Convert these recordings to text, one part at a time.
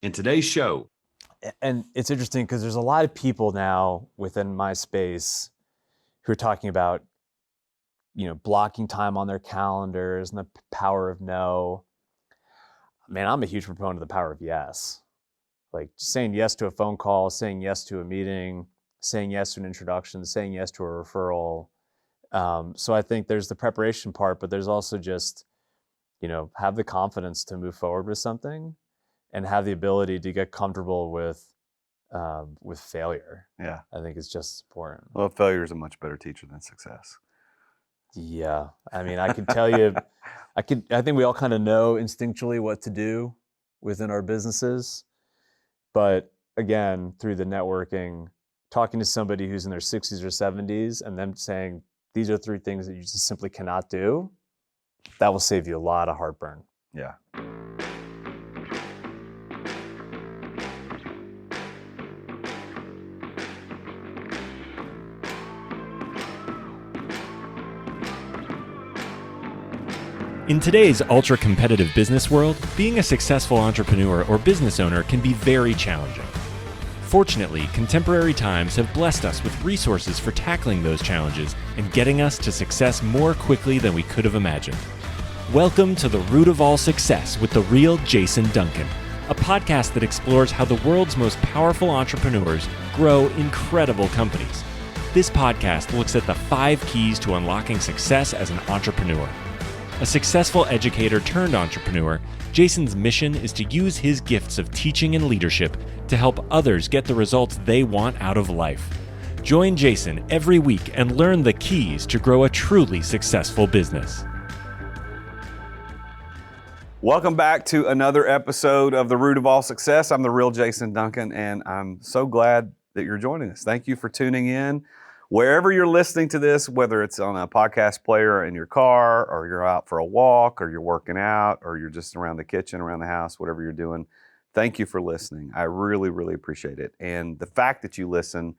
In today's show, And it's interesting because there's a lot of people now within my space who are talking about, blocking time on their calendars and the power of no. Man, I'm a huge proponent of the power of yes. Like saying yes to a phone call, saying yes to a meeting, saying yes to an introduction, saying yes to a referral. So I think there's the preparation part, but there's also just, have the confidence to move forward with something and have the ability to get comfortable with failure. Yeah. I think it's just important. Well, failure is a much better teacher than success. Yeah. I mean, I can tell you, I think we all kind of know instinctually what to do within our businesses. But again, through the networking, talking to somebody who's in their 60s or 70s and them saying, these are 3 things that you just simply cannot do, that will save you a lot of heartburn. Yeah. In today's ultra-competitive business world, being a successful entrepreneur or business owner can be very challenging. Fortunately, contemporary times have blessed us with resources for tackling those challenges and getting us to success more quickly than we could have imagined. Welcome to The Root of All Success with the real Jason Duncan, a podcast that explores how the world's most powerful entrepreneurs grow incredible companies. This podcast looks at the 5 keys to unlocking success as an entrepreneur. A successful educator turned entrepreneur, Jason's mission is to use his gifts of teaching and leadership to help others get the results they want out of life. Join Jason every week and learn the keys to grow a truly successful business. Welcome back to another episode of The Root of All Success. I'm the real Jason Duncan, and I'm so glad that you're joining us. Thank you for tuning in. Wherever you're listening to this, whether it's on a podcast player in your car, or you're out for a walk, or you're working out, or you're just around the kitchen, around the house, whatever you're doing, thank you for listening. I really, really appreciate it. And the fact that you listen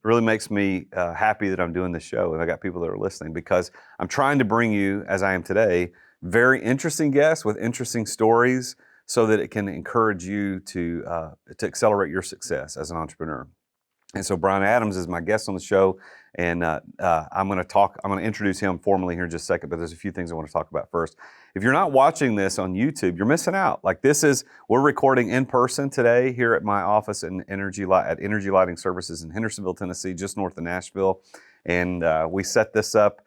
really makes me happy that I'm doing this show and I got people that are listening, because I'm trying to bring you, as I am today, very interesting guests with interesting stories so that it can encourage you to accelerate your success as an entrepreneur. And so Brian Adams is my guest on the show, and I'm going to introduce him formally here in just a second, but there's a few things I want to talk about first. If you're not watching this on YouTube, you're missing out. We're recording in person today here at my office at Energy Lighting Services in Hendersonville, Tennessee, just north of Nashville. And we set this up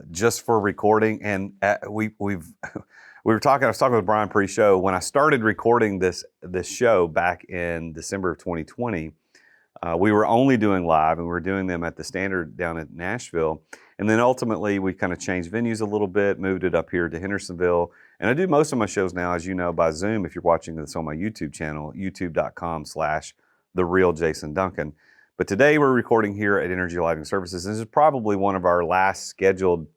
just for recording. And I was talking with Brian pre-show. When I started recording this show back in December of 2020, we were only doing live, and we were doing them at the Standard down at Nashville. And then ultimately, we kind of changed venues a little bit, moved it up here to Hendersonville. And I do most of my shows now, as you know, by Zoom. If you're watching this on my YouTube channel, youtube.com/TheRealJasonDuncan. But today we're recording here at Energy Lighting Services. This is probably one of our last scheduled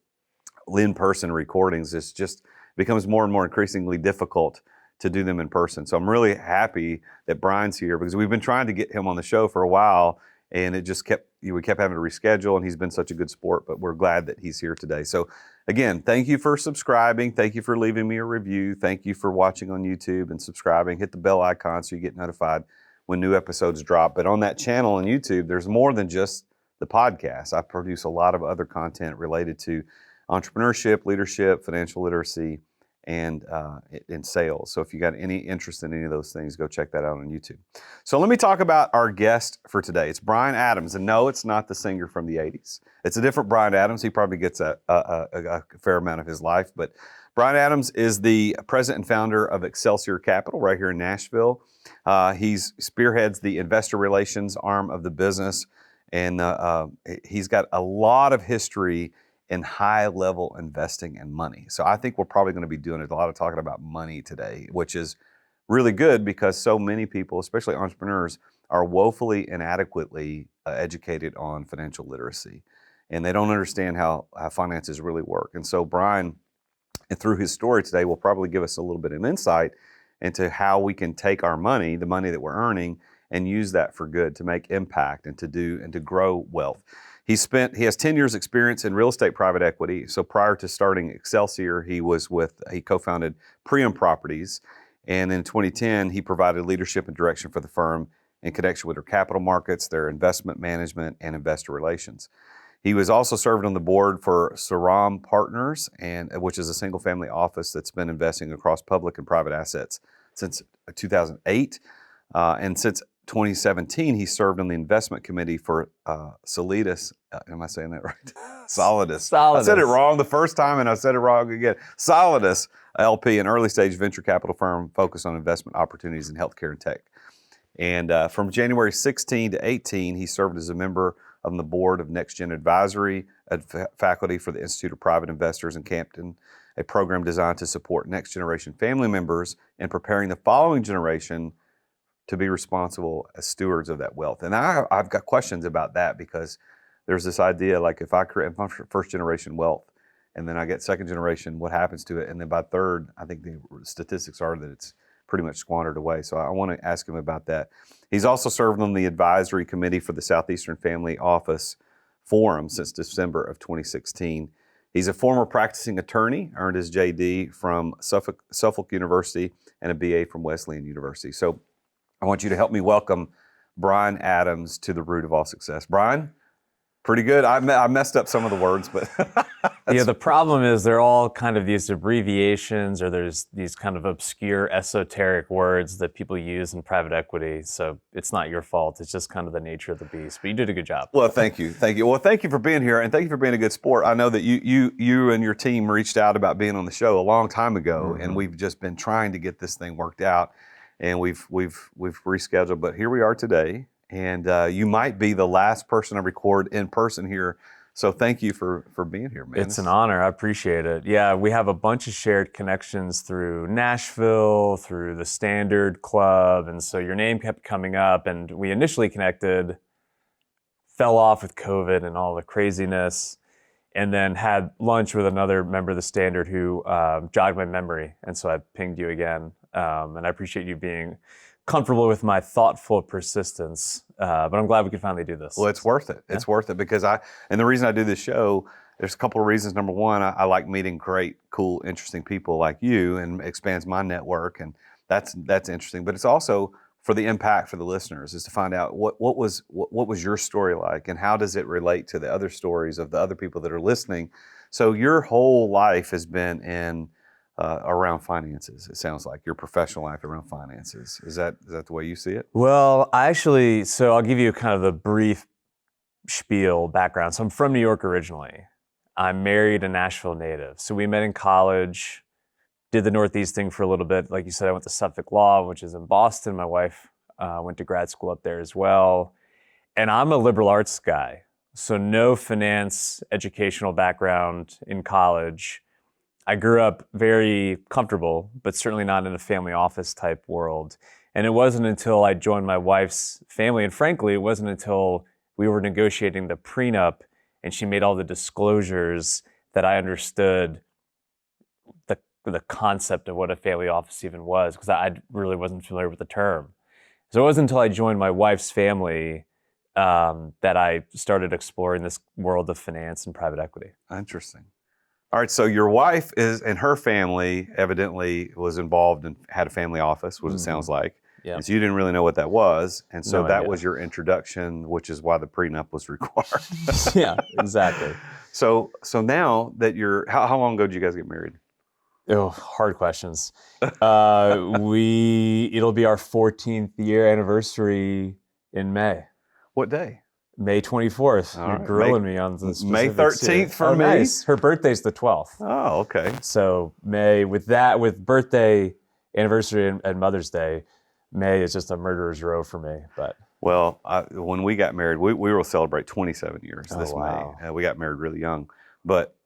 in-person recordings. It's just becomes more and more increasingly difficult to do them in person. So I'm really happy that Brian's here, because we've been trying to get him on the show for a while, and we kept having to reschedule, and he's been such a good sport, but we're glad that he's here today. So again, thank you for subscribing. Thank you for leaving me a review. Thank you for watching on YouTube and subscribing. Hit the bell icon so you get notified when new episodes drop. But on that channel on YouTube, there's more than just the podcast. I produce a lot of other content related to entrepreneurship, leadership, financial literacy, and in sales. So if you got any interest in any of those things, go check that out on YouTube. So let me talk about our guest for today. It's Brian Adams. And no, it's not the singer from the 80s. It's a different Brian Adams. He probably gets a fair amount of his life. But Brian Adams is the president and founder of Excelsior Capital right here in Nashville. He spearheads the investor relations arm of the business. And he's got a lot of history in high-level investing and money. So I think we're probably going to be doing a lot of talking about money today, which is really good, because so many people, especially entrepreneurs, are woefully inadequately educated on financial literacy, and they don't understand how finances really work. And so Brian, through his story today, will probably give us a little bit of insight into how we can take our money, the money that we're earning, and use that for good, to make impact and to grow wealth. He has 10 years experience in real estate private equity. So prior to starting Excelsior, he co-founded Priam Properties, And in 2010, he provided leadership and direction for the firm in connection with their capital markets, their investment management, and investor relations. He was also served on the board for Saram Partners, which is a single-family office that's been investing across public and private assets since 2008. And since 2017, he served on the investment committee for Solidus. Am I saying that right? Solidus. I said it wrong the first time, and I said it wrong again. Solidus LP, an early-stage venture capital firm focused on investment opportunities in healthcare and tech. And from January 16 to 18, he served as a member on the board of Next Gen Advisory faculty for the Institute of Private Investors in Campton, a program designed to support next generation family members in preparing the following generation to be responsible as stewards of that wealth. And I've got questions about that, because there's this idea, like if I'm first generation wealth, and then I get second generation, what happens to it? And then by third, I think the statistics are that it's pretty much squandered away. So I want to ask him about that. He's also served on the advisory committee for the Southeastern Family Office Forum since December of 2016. He's a former practicing attorney, earned his JD from Suffolk University and a BA from Wesleyan University. So I want you to help me welcome Brian Adams to the Root of All Success. Brian, pretty good. I messed up some of the words, but yeah, the problem is they're all kind of these abbreviations, or there's these kind of obscure esoteric words that people use in private equity. So it's not your fault. It's just kind of the nature of the beast. But you did a good job. Well, thank you. Well, thank you for being here, and thank you for being a good sport. I know that you and your team reached out about being on the show a long time ago, and we've just been trying to get this thing worked out, and we've rescheduled. But here we are today. And you might be the last person to record in person here. So thank you for being here, man. It's an honor. I appreciate it. Yeah, we have a bunch of shared connections through Nashville, through the Standard Club. And so your name kept coming up. And we initially connected, fell off with COVID and all the craziness, and then had lunch with another member of the Standard who jogged my memory. And so I pinged you again. And I appreciate you being comfortable with my thoughtful persistence, but I'm glad we could finally do this. Well, it's worth it. It's worth it because and the reason I do this show, there's a couple of reasons. Number one, I like meeting great, cool, interesting people like you, and expands my network, and that's interesting. But it's also for the impact for the listeners, is to find out what was your story like, and how does it relate to the other stories of the other people that are listening. So your whole life has been in around finances. It sounds like your professional life around finances. Is that the way you see it? Well, so I'll give you kind of the brief spiel background. So I'm from New York originally. I'm married, a Nashville native. So we met in college, did the Northeast thing for a little bit. Like you said, I went to Suffolk Law, which is in Boston. My wife went to grad school up there as well. And I'm a liberal arts guy. So no finance educational background in college. I grew up very comfortable, but certainly not in a family office type world. And it wasn't until I joined my wife's family, and frankly, it wasn't until we were negotiating the prenup and she made all the disclosures that I understood the concept of what a family office even was, because I really wasn't familiar with the term. So it wasn't until I joined my wife's family that I started exploring this world of finance and private equity. Interesting. All right, so your wife and her family evidently was involved and had a family office, which it sounds like. Yeah. And so you didn't really know what that was. And so No that idea. was your introduction, which is why the prenup was required. Yeah, exactly. So now that how long ago did you guys get married? Oh, hard questions. It'll be our 14th year anniversary in May. What day? May 24th. All You're right. grilling me on the May specifics here. 13th for Oh, me. nice. Her birthday's the 12th. Oh, okay. So May, with birthday, anniversary, and Mother's Day, May is just a murderer's row for me. But Well, when we got married, we will celebrate 27 years this wow. May. We got married really young. But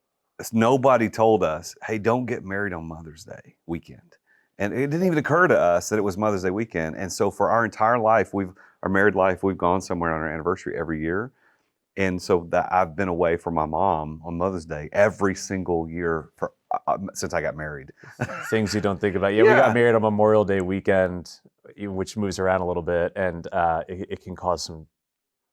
nobody told us, hey, don't get married on Mother's Day weekend. And it didn't even occur to us that it was Mother's Day weekend. And so for our entire life, our married life, we've gone somewhere on our anniversary every year. And so I've been away from my mom on Mother's Day every single year since I got married. things you don't think about. Yeah, we got married on Memorial Day weekend, which moves around a little bit, and it can cause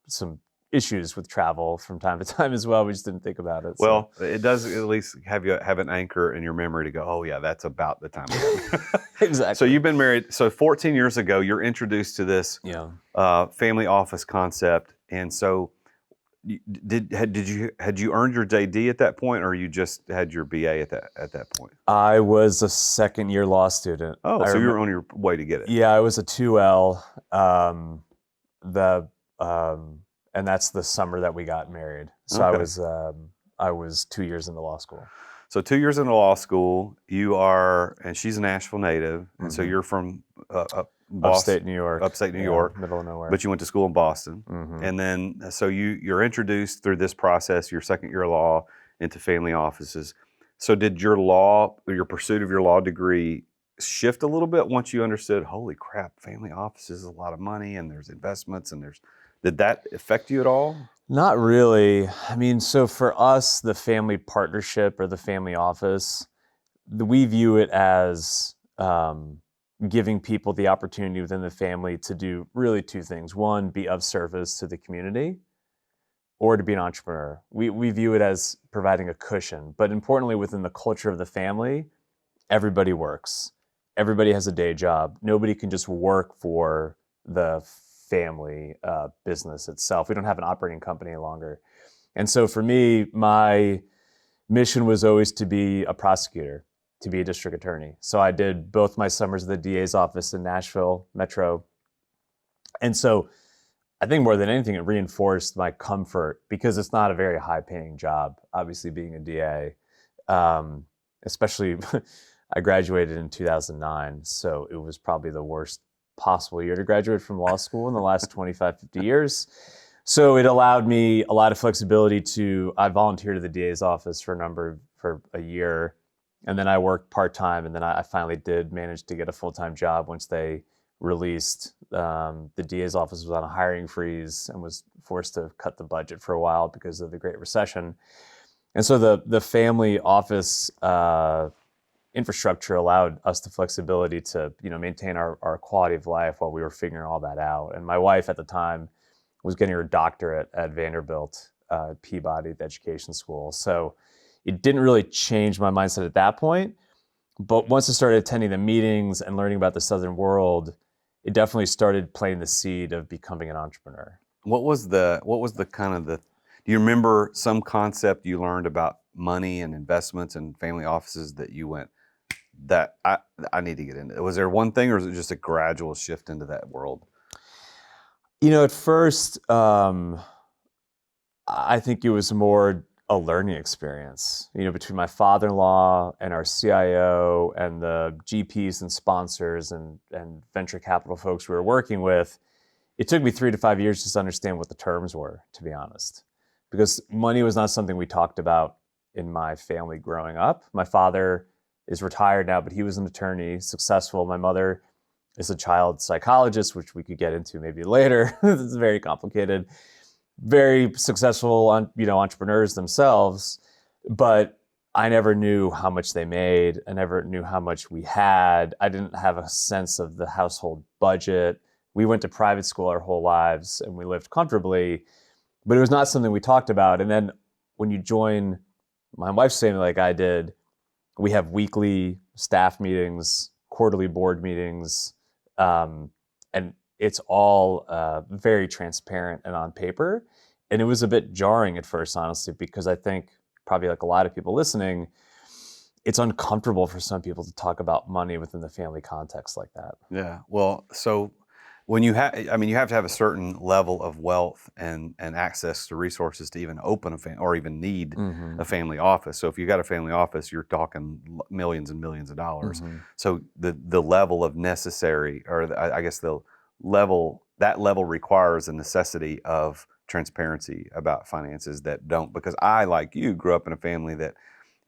some issues with travel from time to time as well. We just didn't think about it. Well, it does at least have an anchor in your memory to go, oh yeah, that's about the time. Exactly. So you've been married. So 14 years ago, you're introduced to this family office concept, and so had you earned your JD at that point, or you just had your BA at that point? I was a second-year law student. Oh, so you were on your way to get it. Yeah, I was a 2L. And that's the summer that we got married. So Okay. I was 2 years into law school. So 2 years into law school, you are, and she's a Nashville native, and so you're from Upstate New York. Upstate New York, middle of nowhere. but you went to school in Boston, Mhm. and then so you're introduced through this process, your second year of law, into family offices. So did your pursuit of your law degree shift a little bit once you understood, holy crap, family offices is a lot of money, and there's investments, and did that affect you at all? Not really. I mean, so for us, the family partnership or the family office, we view it as giving people the opportunity within the family to do really two things. One, be of service to the community, or to be an entrepreneur. We view it as providing a cushion, but importantly, within the culture of the family, everybody works. Everybody has a day job. Nobody can just work for the family business itself. We don't have an operating company any longer. And so for me, my mission was always to be a prosecutor, to be a district attorney. So I did both my summers at the DA's office in Nashville Metro. And so I think more than anything, it reinforced my comfort because it's not a very high paying job, obviously being a DA. Especially, I graduated in 2009, so it was probably the worst possible year to graduate from law school in the last 25, 50 years. So it allowed me a lot of flexibility I volunteered at the DA's office for a year, and then I worked part-time, and then I finally did manage to get a full-time job once they released. The DA's office was on a hiring freeze and was forced to cut the budget for a while because of the Great Recession. And so the family office infrastructure allowed us the flexibility to maintain our quality of life while we were figuring all that out. And my wife at the time was getting her doctorate at Vanderbilt, Peabody, the education school. So it didn't really change my mindset at that point. But once I started attending the meetings and learning about the Southern world, it definitely started planting the seed of becoming an entrepreneur. What was the do you remember some concept you learned about money and investments and family offices that you went, that I need to get into? Was there one thing, or was it just a gradual shift into that world? At first, I think it was more a learning experience, between my father-in-law and our CIO and the GPs and sponsors and venture capital folks we were working with. It took me 3 to 5 years just to understand what the terms were, to be honest, because money was not something we talked about in my family growing up. My father is retired now, but he was an attorney, successful. My mother is a child psychologist, which we could get into maybe later. It's very complicated. Very successful, entrepreneurs themselves, but I never knew how much they made. I never knew how much we had. I didn't have a sense of the household budget. We went to private school our whole lives and we lived comfortably, but it was not something we talked about. And then when you join my wife's family like I did, we have weekly staff meetings, quarterly board meetings, and it's all very transparent and on paper. And it was a bit jarring at first, honestly, because I think probably like a lot of people listening, it's uncomfortable for some people to talk about money within the family context like that. Yeah. Well, so when you have to have a certain level of wealth and access to resources to even open a family or even need a family office. So if you got a family office, you're talking millions and millions of dollars. So the level of necessary, or I guess that level requires a necessity of transparency about finances that don't, because I, like you, grew up in a family that,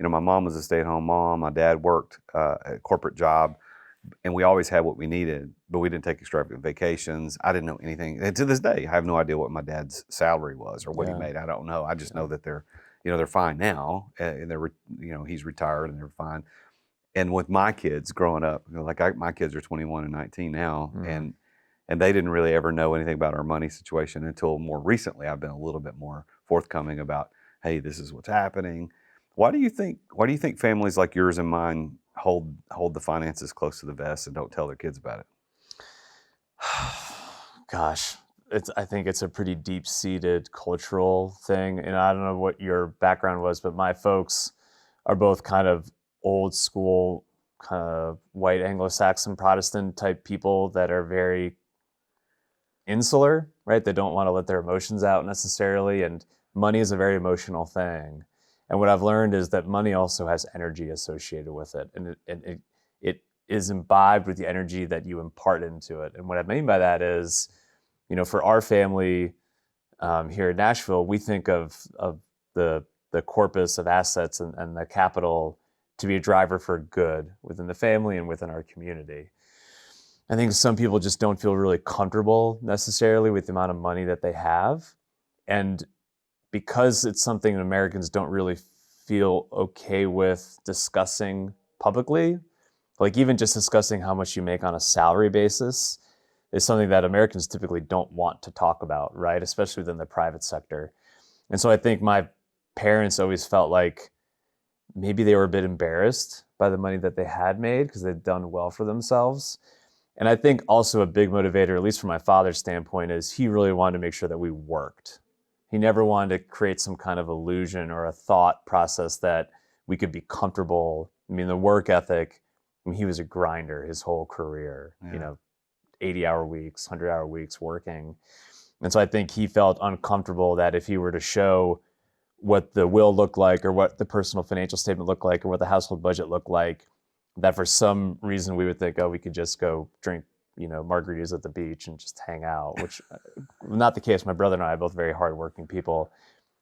my mom was a stay-at-home mom, my dad worked a corporate job, and we always had what we needed, but we didn't take extravagant vacations. I didn't know anything. And to this day, I have no idea what my dad's salary was or what he made. I don't know. I just know that they're fine now, and he's retired and they're fine. And with my kids growing up, my kids are 21 and 19 now, and and they didn't really ever know anything about our money situation until more recently. I've been a little bit more forthcoming about, hey, this is what's happening. Why do you think families like yours and mine hold the finances close to the vest and don't tell their kids about it? Gosh, I think it's a pretty deep-seated cultural thing. And I don't know what your background was, but my folks are both kind of old school, kind of white Anglo-Saxon Protestant type people that are very insular, right? They don't want to let their emotions out necessarily. And money is a very emotional thing. And what I've learned is that money also has energy associated with it. And it is imbibed with the energy that you impart into it. And what I mean by that is, for our family here in Nashville, we think of the corpus of assets and the capital to be a driver for good within the family and within our community. I think some people just don't feel really comfortable necessarily with the amount of money that they have. And because it's something that Americans don't really feel okay with discussing publicly, like even just discussing how much you make on a salary basis is something that Americans typically don't want to talk about, right? Especially within the private sector. And so I think my parents always felt like maybe they were a bit embarrassed by the money that they had made because they'd done well for themselves. And I think also a big motivator, at least from my father's standpoint, is he really wanted to make sure that we worked. He never wanted to create some kind of illusion or a thought process that we could be comfortable. I mean, the work ethic, he was a grinder his whole career, 80-hour weeks, 100-hour weeks working. And so I think he felt uncomfortable that if he were to show what the will looked like or what the personal financial statement looked like or what the household budget looked like, that for some reason we would think, oh, we could just go drink, margaritas at the beach and just hang out, which not the case. My brother and I are both very hardworking people.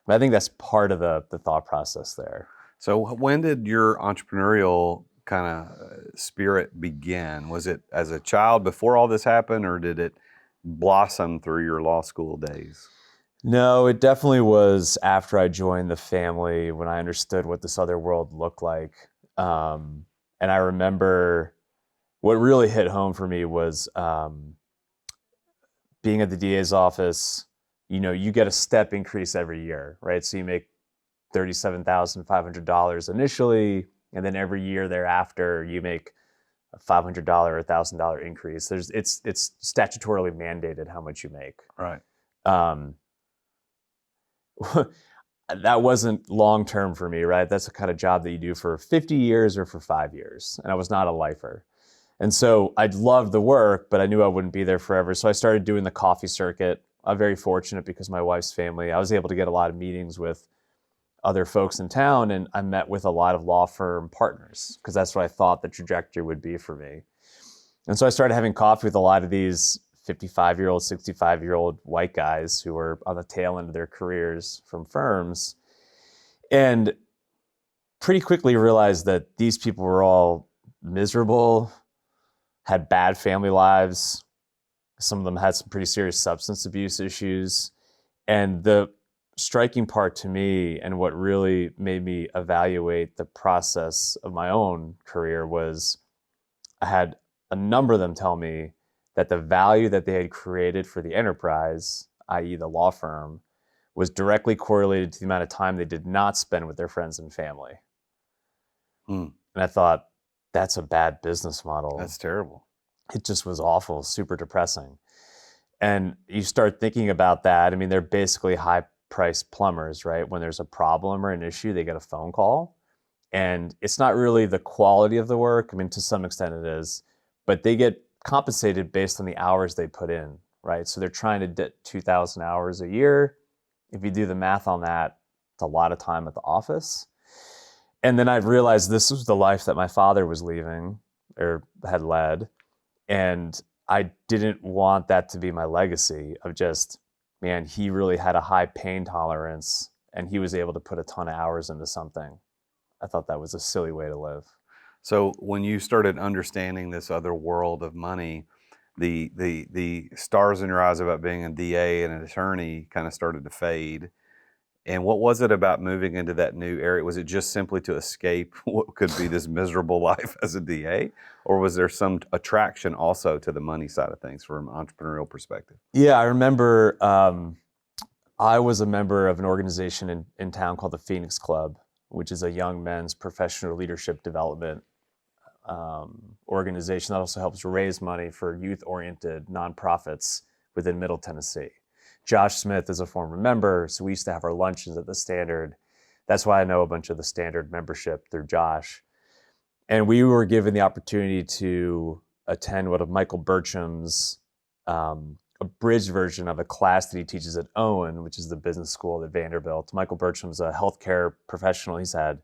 But I think that's part of the thought process there. So when did your entrepreneurial kind of spirit begin? Was it as a child before all this happened, or did it blossom through your law school days? No, it definitely was after I joined the family when I understood what this other world looked like. And I remember what really hit home for me was being at the DA's office. You get a step increase every year, right? So you make $37,500 initially, and then every year thereafter you make a $500 or $1,000 increase. It's statutorily mandated how much you make. Right. That wasn't long-term for me, right? That's the kind of job that you do for 50 years or for 5 years. And I was not a lifer. And so I loved the work, but I knew I wouldn't be there forever. So I started doing the coffee circuit. I'm very fortunate because my wife's family, I was able to get a lot of meetings with other folks in town, and I met with a lot of law firm partners because that's what I thought the trajectory would be for me. And so I started having coffee with a lot of these 55-year-old, 65-year-old white guys who were on the tail end of their careers from firms, and pretty quickly realized that these people were all miserable, had bad family lives. Some of them had some pretty serious substance abuse issues. And the striking part to me, and what really made me evaluate the process of my own career, was I had a number of them tell me that the value that they had created for the enterprise, i.e. the law firm, was directly correlated to the amount of time they did not spend with their friends and family. And I thought, that's a bad business model. That's terrible. It just was awful, super depressing. And you start thinking about that. I mean, they're basically high-priced plumbers, right? When there's a problem or an issue, they get a phone call. And it's not really the quality of the work. I mean, to some extent it is, but they get compensated based on the hours they put in, right? So they're trying to get 2,000 hours a year. If you do the math on that, it's a lot of time at the office. And then I realized this was the life that my father was leaving or had led. And I didn't want that to be my legacy of just, man, he really had a high pain tolerance and he was able to put a ton of hours into something. I thought that was a silly way to live. So when you started understanding this other world of money, the stars in your eyes about being a DA and an attorney kind of started to fade. And what was it about moving into that new area? Was it just simply to escape what could be this miserable life as a DA? Or was there some attraction also to the money side of things from an entrepreneurial perspective? Yeah, I remember I was a member of an organization in town called the Phoenix Club, which is a young men's professional leadership development organization that also helps raise money for youth-oriented nonprofits within Middle Tennessee. Josh Smith is a former member, so we used to have our lunches at the Standard. That's why I know a bunch of the Standard membership through Josh. And we were given the opportunity to attend one of Michael Burcham's abridged version of a class that he teaches at Owen, which is the business school at Vanderbilt. Michael Burcham's a healthcare professional. He's had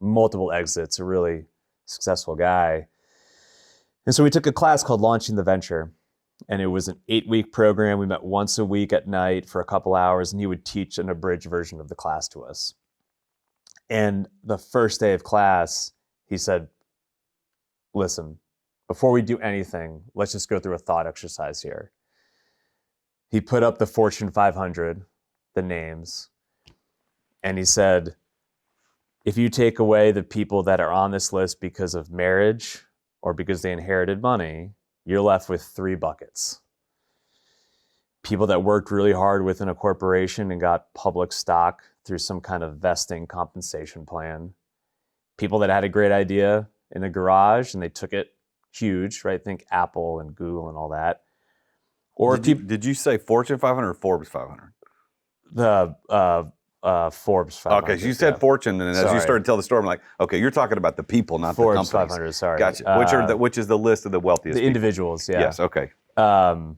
multiple exits, a really successful guy. And so we took a class called Launching the Venture. And it was an 8-week program. We met once a week at night for a couple hours, and he would teach an abridged version of the class to us. And the first day of class, he said, listen, before we do anything, let's just go through a thought exercise here. He put up the Fortune 500, the names, and he said, if you take away the people that are on this list because of marriage or because they inherited money, you're left with 3 buckets. People that worked really hard within a corporation and got public stock through some kind of vesting compensation plan. People that had a great idea in a garage and they took it huge, right? Think Apple and Google and all that. Or Did you say Fortune 500 or Forbes 500? The Forbes 500. Okay, so you said Fortune, and as you started to tell the story, I'm like, okay, you're talking about the people, not Forbes the companies. 500, sorry. Gotcha. Which is the list of the wealthiest the people? individuals, yeah. Yes, okay. And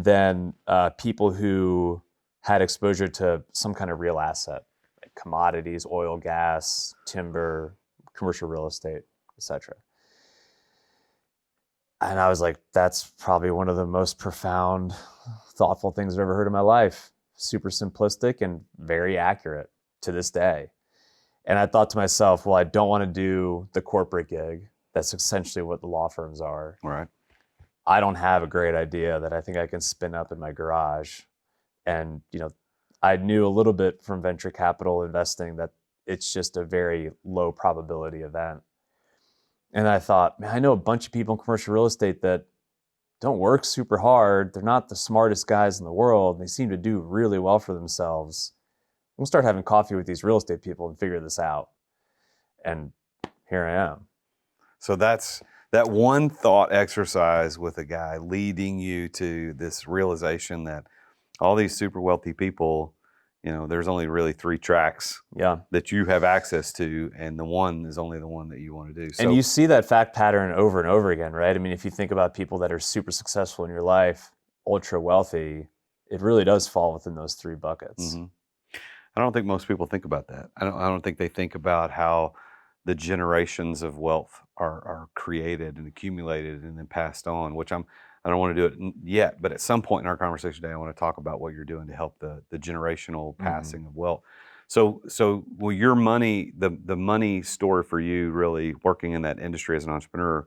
then people who had exposure to some kind of real asset, like commodities, oil, gas, timber, commercial real estate, etc. And I was like, that's probably one of the most profound, thoughtful things I've ever heard in my life. Super simplistic and very accurate to this day. And I thought to myself, well, I don't want to do the corporate gig. That's essentially what the law firms are. Right. I don't have a great idea that I think I can spin up in my garage. And, I knew a little bit from venture capital investing that it's just a very low probability event. And I thought, man, I know a bunch of people in commercial real estate that don't work super hard. They're not the smartest guys in the world. They seem to do really well for themselves. We'll start having coffee with these real estate people and figure this out. And here I am. So that's that one thought exercise with a guy leading you to this realization that all these super wealthy people, there's only really 3 tracks that you have access to, and the one is only the one that you want to do. So, and you see that fact pattern over and over again, right? I mean, if you think about people that are super successful in your life, ultra wealthy, it really does fall within those 3 buckets. Mm-hmm. I don't think most people think about that. I don't think they think about how the generations of wealth are created and accumulated and then passed on, which I don't want to do it yet, but at some point in our conversation today, I want to talk about what you're doing to help the generational passing of wealth. So will your money, the money story for you really working in that industry as an entrepreneur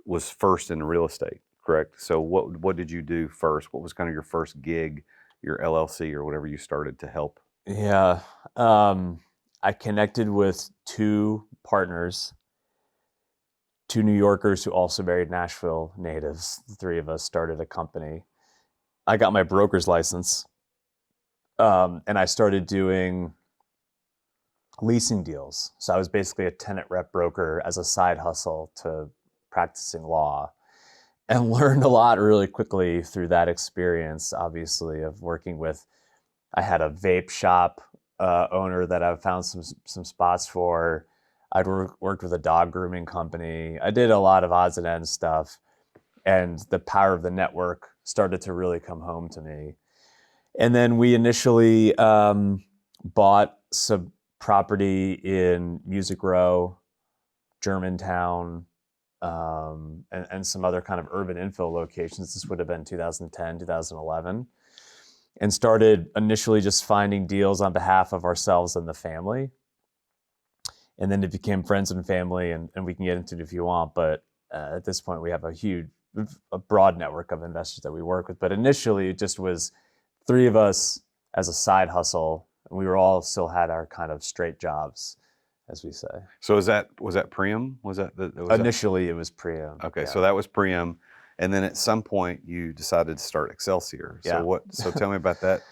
was first in real estate, correct? So what did you do first? What was kind of your first gig, your LLC or whatever you started to help? Yeah. I connected with 2 partners, 2 New Yorkers who also married Nashville natives. The 3 of us started a company. I got my broker's license, and I started doing leasing deals. So I was basically a tenant rep broker as a side hustle to practicing law, and learned a lot really quickly through that experience, obviously, of working with, I had a vape shop owner that I found some spots for. I'd worked with a dog grooming company. I did a lot of odds and ends stuff, and the power of the network started to really come home to me. And then we initially bought some property in Music Row, Germantown, and some other kind of urban infill locations. This would have been 2010, 2011. And started initially just finding deals on behalf of ourselves and the family. And then it became friends and family, and we can get into it if you want. But at this point, we have a broad network of investors that we work with. But initially, it just was 3 of us as a side hustle, And we were all still had our kind of straight jobs, as we say. So was that Priam? Was that Initially, it was Priam. Okay, yeah. so that was Priam, and then at some point you decided to start Excelsior. Yeah. So tell me about that.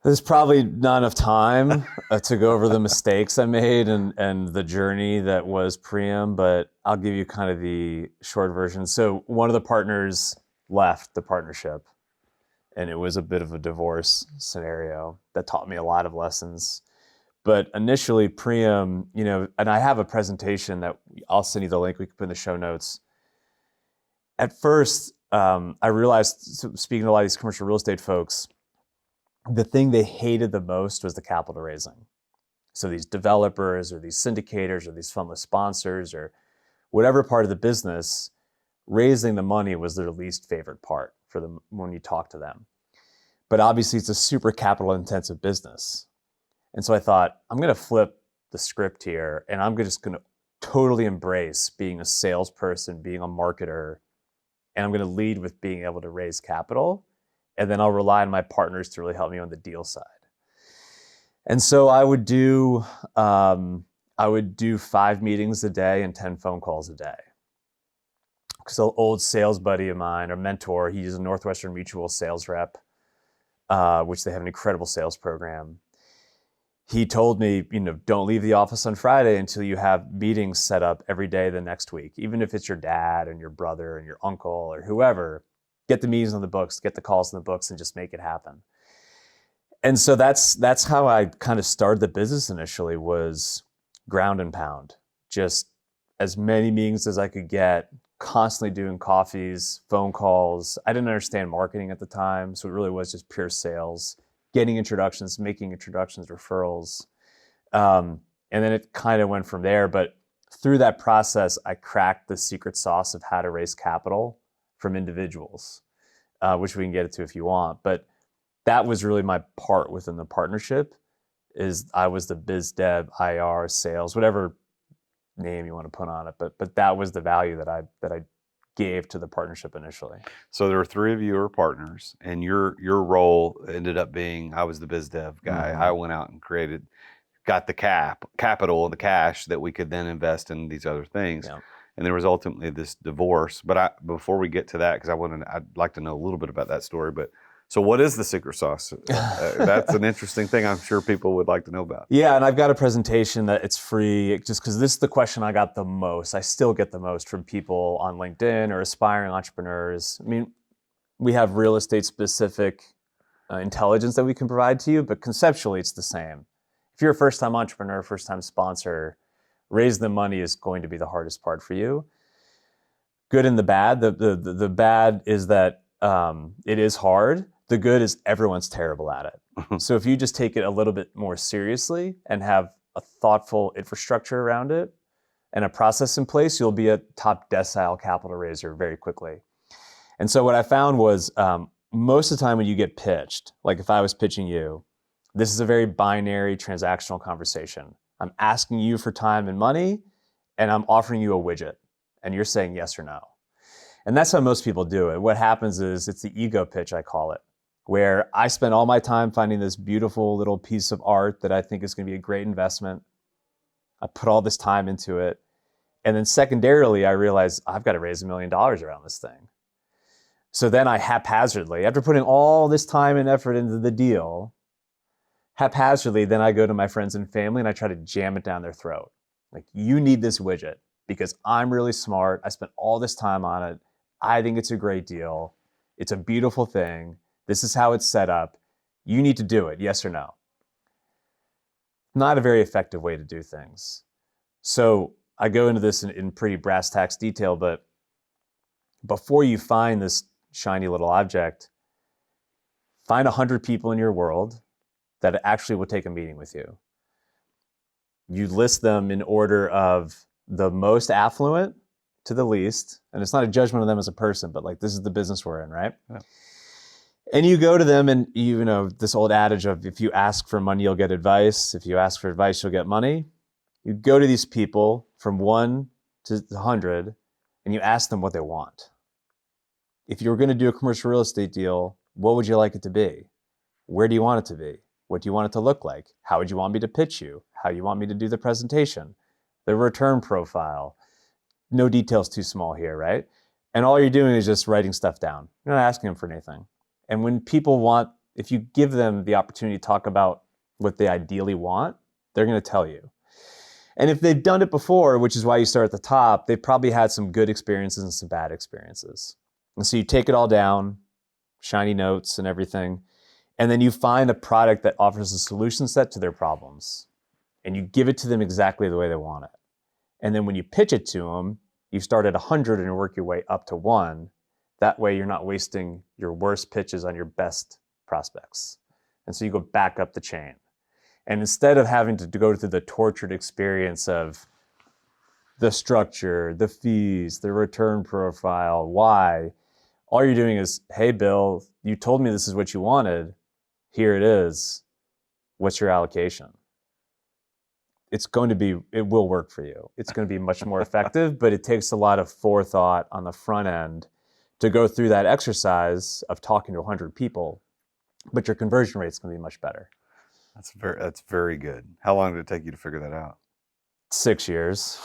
There's probably not enough time to go over the mistakes I made and the journey that was Priam, but I'll give you kind of the short version. So one of the partners left the partnership, and it was a bit of a divorce scenario that taught me a lot of lessons. But initially, Priam, and I have a presentation that I'll send you the link, we can put in the show notes. At first, I realized, speaking to a lot of these commercial real estate folks, the thing they hated the most was the capital raising. So these developers or these syndicators or these fundless sponsors or whatever part of the business, raising the money was their least favorite part for them when you talk to them. But obviously it's a super capital intensive business. And so I thought, I'm going to flip the script here and I'm just going to totally embrace being a salesperson, being a marketer, and I'm going to lead with being able to raise capital. And then I'll rely on my partners to really help me on the deal side. And so I would do 5 meetings a day and 10 phone calls a day. Because an old sales buddy of mine, or mentor, he's a Northwestern Mutual sales rep, which they have an incredible sales program. He told me, don't leave the office on Friday until you have meetings set up every day the next week. Even if it's your dad and your brother and your uncle or whoever, get the meetings on the books, get the calls on the books, and just make it happen. And so that's how I kind of started the business initially, was ground and pound. Just as many meetings as I could get, constantly doing coffees, phone calls. I didn't understand marketing at the time, so it really was just pure sales, getting introductions, making introductions, referrals. And then it kind of went from there. But through that process, I cracked the secret sauce of how to raise capital from individuals, which we can get into if you want. But that was really my part within the partnership, is I was the biz dev, IR, sales, whatever name you want to put on it. But that was the value that I gave to the partnership initially. So there were 3 of you who were partners, and your role ended up being, I was the biz dev guy. Mm-hmm. I went out and got the capital, the cash that we could then invest in these other things. Yeah. And there was ultimately this divorce. But before we get to that, because I'd like to know a little bit about that story. But so what is the secret sauce? That's an interesting thing I'm sure people would like to know about. Yeah, and I've got a presentation that it's free, just because this is the question I got the most. I still get the most from people on LinkedIn or aspiring entrepreneurs. I mean, we have real estate specific intelligence that we can provide to you, but conceptually it's the same. If you're a first-time entrepreneur, first-time sponsor, raising the money is going to be the hardest part for you. Good and the bad. The bad is that it is hard. The good is everyone's terrible at it. So if you just take it a little bit more seriously and have a thoughtful infrastructure around it and a process in place, you'll be a top decile capital raiser very quickly. And so what I found was most of the time when you get pitched, like if I was pitching you, this is a very binary transactional conversation. I'm asking you for time and money, and I'm offering you a widget, and you're saying yes or no. And that's how most people do it. What happens is it's the ego pitch, I call it, where I spend all my time finding this beautiful little piece of art that I think is going to be a great investment. I put all this time into it. And then secondarily, I realize I've got to raise $1 million around this thing. So then I haphazardly, after putting all this time and effort into the deal, haphazardly, then I go to my friends and family and I try to jam it down their throat. Like, you need this widget because I'm really smart. I spent all this time on it. I think it's a great deal. It's a beautiful thing. This is how it's set up. You need to do it, yes or no? Not a very effective way to do things. So I go into this in pretty brass tacks detail, but before you find this shiny little object, find 100 people in your world that actually will take a meeting with you. You list them in order of the most affluent to the least, and it's not a judgment of them as a person, but like, this is the business we're in, right? Yeah. And you go to them and this old adage of, if you ask for money, you'll get advice. If you ask for advice, you'll get money. You go to these people from 1 to 100 and you ask them what they want. If you were going to do a commercial real estate deal, what would you like it to be? Where do you want it to be? What do you want it to look like? How would you want me to pitch you? How do you want me to do the presentation? The return profile. No details too small here, right? And all you're doing is just writing stuff down. You're not asking them for anything. And when people want, if you give them the opportunity to talk about what they ideally want, they're going to tell you. And if they've done it before, which is why you start at the top, they've probably had some good experiences and some bad experiences. And so you take it all down, shiny notes and everything, and then you find a product that offers a solution set to their problems. And you give it to them exactly the way they want it. And then when you pitch it to them, you start at 100 and work your way up to 1. That way you're not wasting your worst pitches on your best prospects. And so you go back up the chain. And instead of having to go through the tortured experience of the structure, the fees, the return profile, why, all you're doing is, hey, Bill, you told me this is what you wanted. Here it is. What's your allocation? It will work for you. It's going to be much more effective, but it takes a lot of forethought on the front end to go through that exercise of talking to 100 people, but your conversion rate is going to be much better. That's very good. How long did it take you to figure that out? 6 years,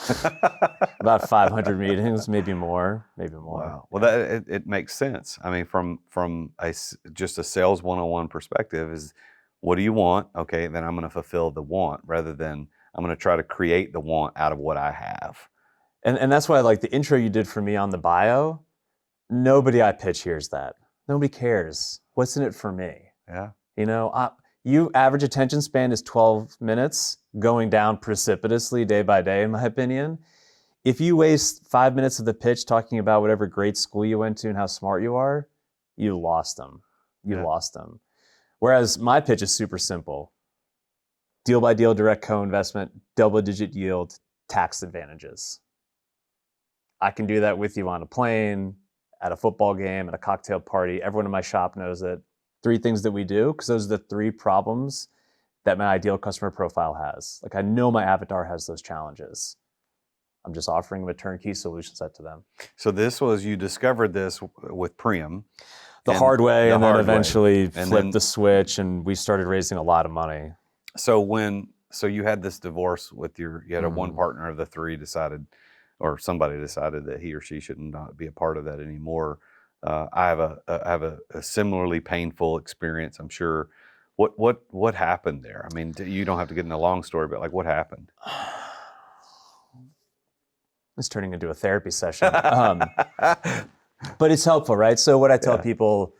about 500 meetings, maybe more. Wow. Well, it makes sense. I mean, from just a sales 101 perspective is, what do you want? Okay, then I'm going to fulfill the want rather than I'm going to try to create the want out of what I have. And that's why I like the intro you did for me on the bio. Nobody I pitch hears that. Nobody cares. What's in it for me? Yeah. You average attention span is 12 minutes, going down precipitously day by day, in my opinion. If you waste 5 minutes of the pitch talking about whatever great school you went to and how smart you are, you lost them. Lost them. Whereas my pitch is super simple. Deal by deal, direct co-investment, double-digit yield, tax advantages. I can do that with you on a plane, at a football game, at a cocktail party. Everyone in my shop knows it. 3 things that we do, because those are the 3 problems that my ideal customer profile has. Like, I know my avatar has those challenges. I'm just offering them a turnkey solution set to them. So you discovered this with Priam. The hard way, and then eventually flipped the switch, and we started raising a lot of money. So you had this divorce with you had a one partner of the 3 decided, or somebody decided that he or she should not be a part of that anymore. I have a similarly painful experience, I'm sure. What happened there? I mean, you don't have to get in a long story, but like, what happened? It's turning into a therapy session. But it's helpful, right? So what I tell people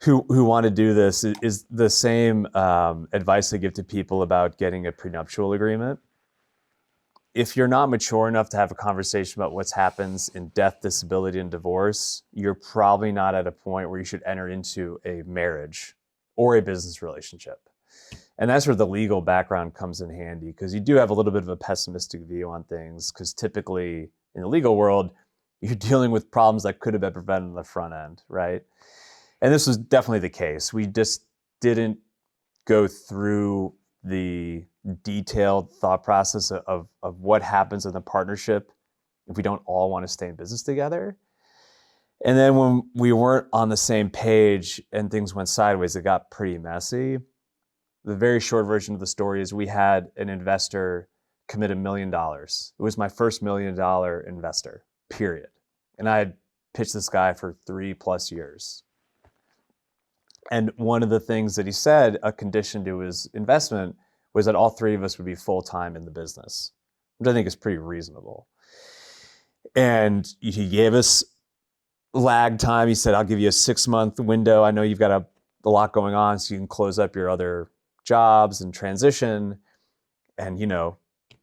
who want to do this is the same advice I give to people about getting a prenuptial agreement. If you're not mature enough to have a conversation about what happens in death, disability, and divorce, you're probably not at a point where you should enter into a marriage or a business relationship. And that's where the legal background comes in handy, because you do have a little bit of a pessimistic view on things, because typically in the legal world, you're dealing with problems that could have been prevented on the front end, right? And this was definitely the case. We just didn't go through the detailed thought process of what happens in the partnership if we don't all want to stay in business together. And then when we weren't on the same page and things went sideways, it got pretty messy. The very short version of the story is we had an investor commit $1 million. It was my first $1 million investor, period. And I had pitched this guy for 3+ years. And one of the things that he said, a condition to his investment, was that all 3 of us would be full-time in the business, which I think is pretty reasonable. And he gave us lag time. He said, I'll give you a 6-month window. I know you've got a lot going on, so you can close up your other jobs and transition. And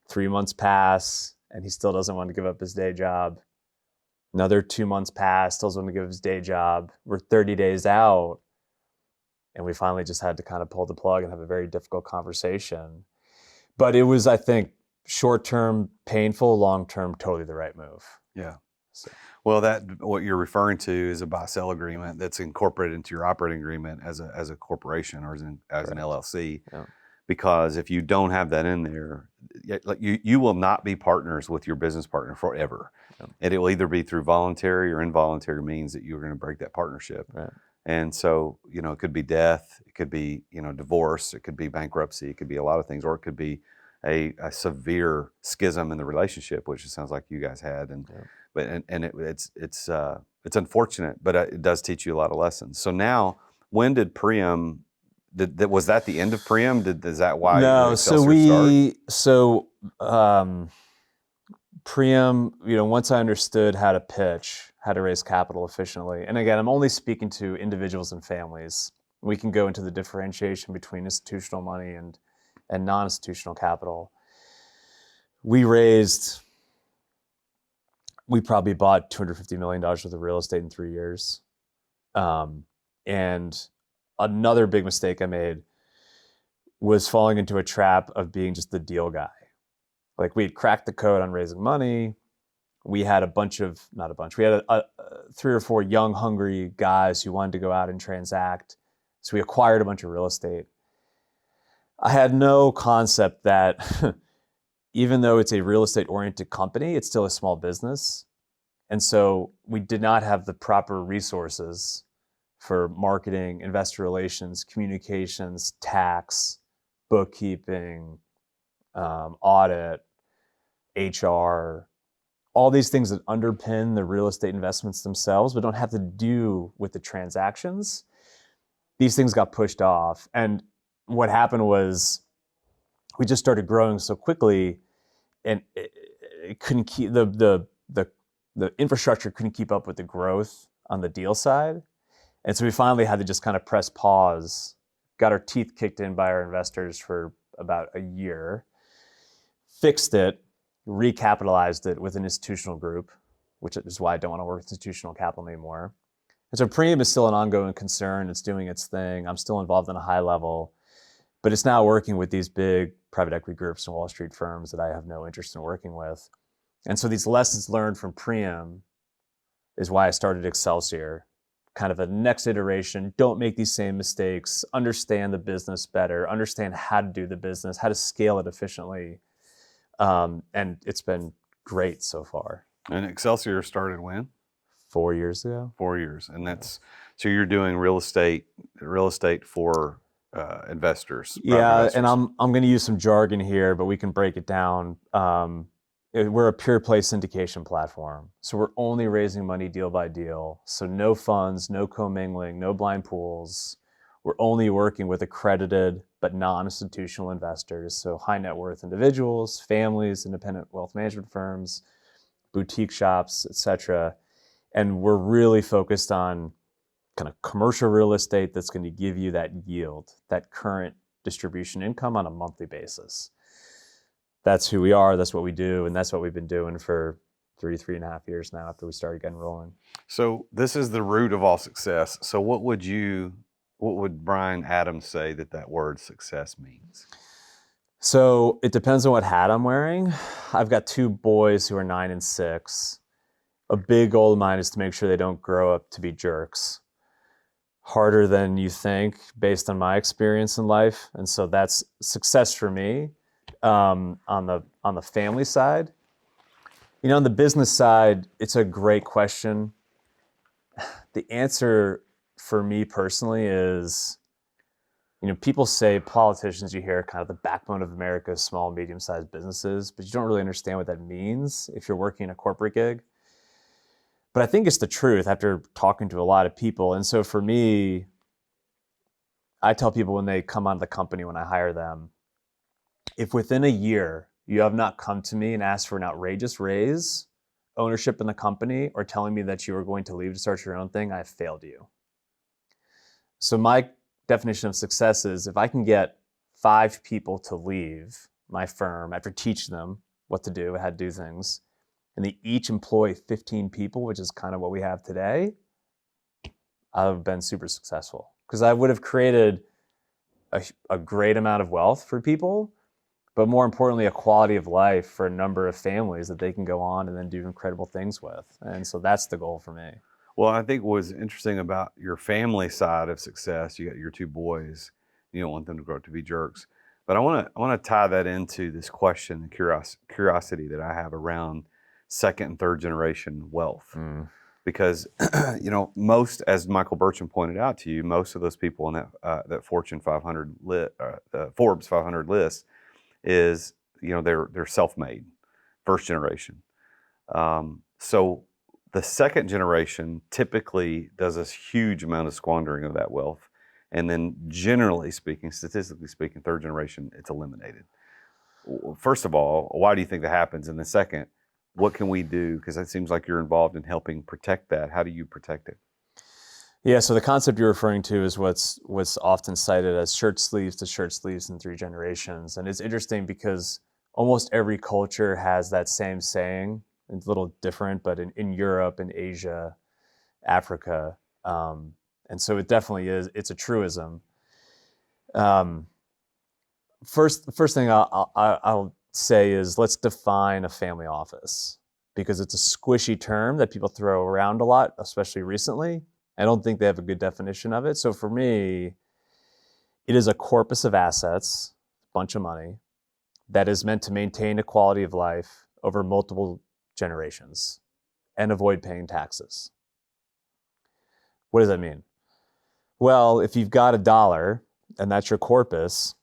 3 months pass, and he still doesn't want to give up his day job. Another 2 months pass, still doesn't want to give up his day job. We're 30 days out. And we finally just had to kind of pull the plug and have a very difficult conversation. But it was, I think, short-term painful, long-term totally the right move. Yeah. So. Well, what you're referring to is a buy-sell agreement that's incorporated into your operating agreement as a corporation or as an LLC. Yeah. Because if you don't have that in there, you will not be partners with your business partner forever. Yeah. And it will either be through voluntary or involuntary means that you're going to break that partnership. Right. And so, it could be death, it could be, divorce, it could be bankruptcy, it could be a lot of things, or it could be a severe schism in the relationship, which it sounds like you guys had. And Yeah. but it's unfortunate, but it does teach you a lot of lessons. So now, when did Priam? Was that the end of Priam? Is that why No, Excelsior started? Priam, once I understood how to pitch, how to raise capital efficiently, and again, I'm only speaking to individuals and families. We can go into the differentiation between institutional money and non-institutional capital. We probably bought $250 million worth of real estate in 3 years. And another big mistake I made was falling into a trap of being just the deal guy. Like, we had cracked the code on raising money. We had we had 3 or 4 young, hungry guys who wanted to go out and transact. So we acquired a bunch of real estate. I had no concept that even though it's a real estate oriented company, it's still a small business. And so we did not have the proper resources for marketing, investor relations, communications, tax, bookkeeping, audit, HR, all these things that underpin the real estate investments themselves, but don't have to do with the transactions. These things got pushed off. And what happened was we just started growing so quickly, and it couldn't keep the infrastructure couldn't keep up with the growth on the deal side. And so we finally had to just kind of press pause, got our teeth kicked in by our investors for about a year, fixed it, recapitalized it with an institutional group, which is why I don't want to work with institutional capital anymore. And so Priam is still an ongoing concern. It's doing its thing. I'm still involved on a high level, but it's now working with these big private equity groups and Wall Street firms that I have no interest in working with. And so these lessons learned from Priam is why I started Excelsior, kind of a next iteration. Don't make these same mistakes, understand the business better, understand how to do the business, how to scale it efficiently. And it's been great so far. And Excelsior started when? 4 years ago. 4 years. And so you're doing real estate for investors. Yeah, investors. and I'm going to use some jargon here, but we can break it down. We're a pure play syndication platform. So we're only raising money deal by deal. So no funds, no commingling, no blind pools. We're only working with accredited but non-institutional investors. So high net worth individuals, families, independent wealth management firms, boutique shops, etc. And we're really focused on kind of commercial real estate that's going to give you that yield, that current distribution income on a monthly basis. That's who we are, that's what we do, and that's what we've been doing for 3.5 years now after we started getting rolling. So this is the root of all success. So what would Brian Adams say that word success means? So it depends on what hat I'm wearing. I've got 2 boys who are 9 and 6. A big goal of mine is to make sure they don't grow up to be jerks. Harder than you think based on my experience in life. And so that's success for me. On the family side, on the business side, it's a great question. The answer for me personally is, people say politicians, you hear, kind of the backbone of America's small, medium-sized businesses, but you don't really understand what that means if you're working a corporate gig. But I think it's the truth after talking to a lot of people. And so for me, I tell people when they come on the company, when I hire them, if within a year you have not come to me and asked for an outrageous raise, ownership in the company, or telling me that you are going to leave to start your own thing, I have failed you. So my definition of success is if I can get 5 people to leave my firm after teaching them what to do, how to do things, and they each employ 15 people, which is kind of what we have today, I've been super successful. Because I would have created a great amount of wealth for people, but more importantly, a quality of life for a number of families that they can go on and then do incredible things with. And so that's the goal for me. Well, I think what was interesting about your family side of success, you got your 2 boys, you don't want them to grow up to be jerks. But I want to tie that into this question, curiosity that I have around second and third generation wealth. because most, as Michael Burcham pointed out to you, most of those people in that Fortune 500 Forbes 500 list is they're self-made, first generation. So the second generation typically does a huge amount of squandering of that wealth, and then generally speaking, statistically speaking, third generation, it's eliminated. First of all, why do you think that happens? And then second, what can we do? Because it seems like you're involved in helping protect that. How do you protect it? Yeah, so the concept you're referring to is what's often cited as shirt sleeves to shirt sleeves in 3 generations. And it's interesting because almost every culture has that same saying. It's a little different, but in Europe, in Asia, Africa. And so it definitely is, it's a truism. First thing I'll say is let's define a family office, because it's a squishy term that people throw around a lot, especially recently. I don't think they have a good definition of it. So for me, it is a corpus of assets, a bunch of money, that is meant to maintain a quality of life over multiple generations and avoid paying taxes. What does that mean? Well, if you've got $1 and that's your corpus,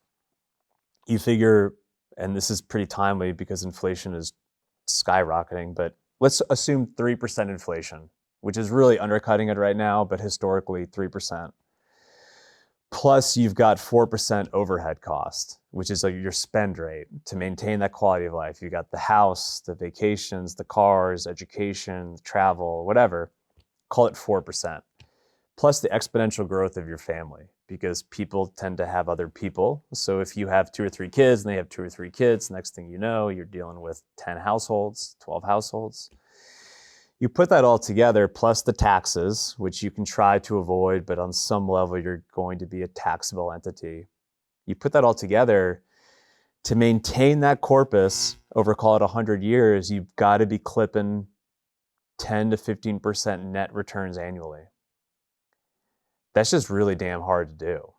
you figure, and this is pretty timely because inflation is skyrocketing, but let's assume 3% inflation, which is really undercutting it right now, but historically 3%. Plus you've got 4% overhead cost, which is like your spend rate to maintain that quality of life. You got the house, the vacations, the cars, education, travel, whatever, call it 4%. Plus the exponential growth of your family, because people tend to have other people. So if you have 2 or 3 kids and they have 2 or 3 kids, next thing you know, you're dealing with 10 households, 12 households. You put that all together, plus the taxes, which you can try to avoid, but on some level, you're going to be a taxable entity. You put that all together, to maintain that corpus over, call it 100 years, you've got to be clipping 10 to 15% net returns annually. That's just really damn hard to do.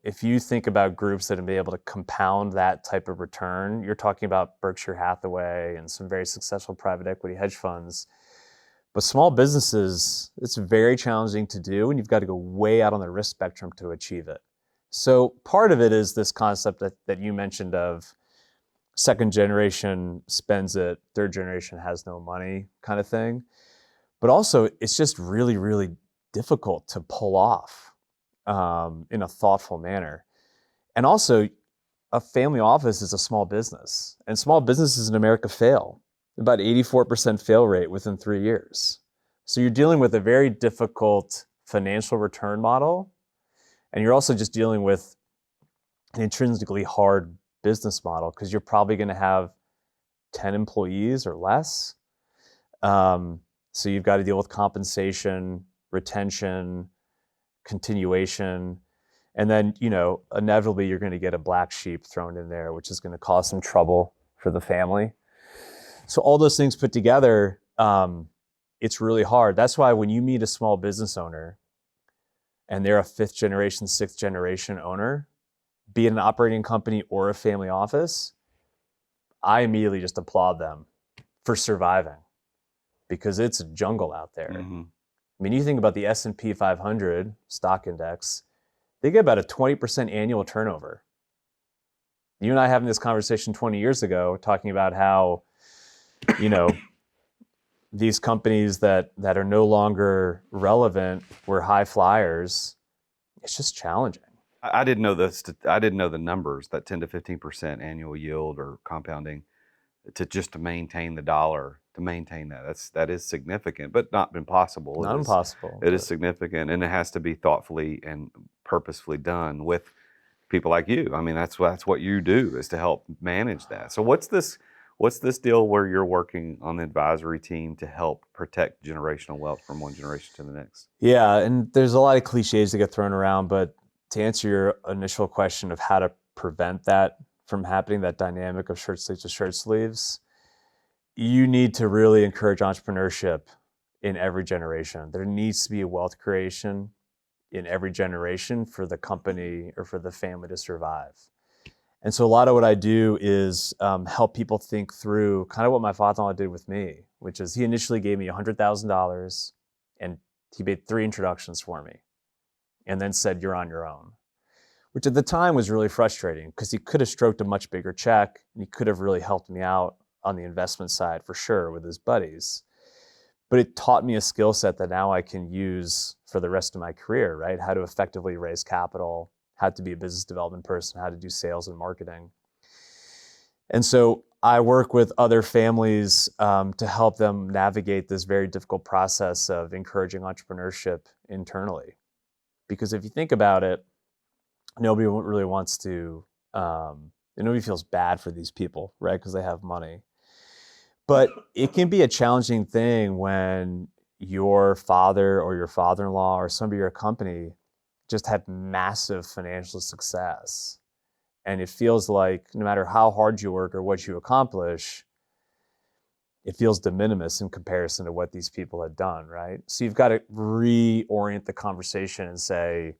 If you think about groups that have been able to compound that type of return, you're talking about Berkshire Hathaway and some very successful private equity hedge funds. But small businesses, it's very challenging to do, and you've got to go way out on the risk spectrum to achieve it. So part of it is this concept that you mentioned of second generation spends it, third generation has no money kind of thing. But also, it's just really, really difficult to pull off in a thoughtful manner. And also, a family office is a small business, and small businesses in America fail. About 84% fail rate within 3 years. So you're dealing with a very difficult financial return model, and you're also just dealing with an intrinsically hard business model, because you're probably going to have 10 employees or less. So you've got to deal with compensation, retention, continuation, and then, inevitably you're going to get a black sheep thrown in there, which is going to cause some trouble for the family. So all those things put together, it's really hard. That's why when you meet a small business owner and they're a 5th generation, 6th generation owner, be it an operating company or a family office, I immediately just applaud them for surviving, because it's a jungle out there. Mm-hmm. I mean, you think about the S&P 500 stock index, they get about a 20% annual turnover. You and I having this conversation 20 years ago, talking about how, these companies that are no longer relevant were high flyers. It's just challenging. I didn't know I didn't know the numbers, that 10 to 15% annual yield or compounding, to maintain the dollar. To maintain that is significant, but not impossible. Not impossible. It is significant, and it has to be thoughtfully and purposefully done with people like you. I mean, that's what you do, is to help manage that. So what's this deal where you're working on the advisory team to help protect generational wealth from one generation to the next? Yeah, and there's a lot of cliches that get thrown around, but to answer your initial question of how to prevent that from happening, that dynamic of shirt sleeves to shirt sleeves, you need to really encourage entrepreneurship in every generation. There needs to be a wealth creation in every generation for the company or for the family to survive. And so a lot of what I do is help people think through kind of what my father-in-law did with me. which is he initially gave me $100,000 and he made 3 introductions for me and then said, "You're on your own," which at the time was really frustrating because he could have stroked a much bigger check and he could have really helped me out on the investment side for sure with his buddies. But it taught me a skill set that now I can use for the rest of my career, right? How to effectively raise capital, how to be a business development person, how to do sales and marketing. And so I work with other families to help them navigate this very difficult process of encouraging entrepreneurship internally. Because if you think about it, nobody really wants to, nobody feels bad for these people, right? Because they have money. But it can be a challenging thing when your father or your father-in-law or somebody in your company just had massive financial success. And it feels like no matter how hard you work or what you accomplish, it feels de minimis in comparison to what these people had done, right? So you've got to reorient the conversation and say,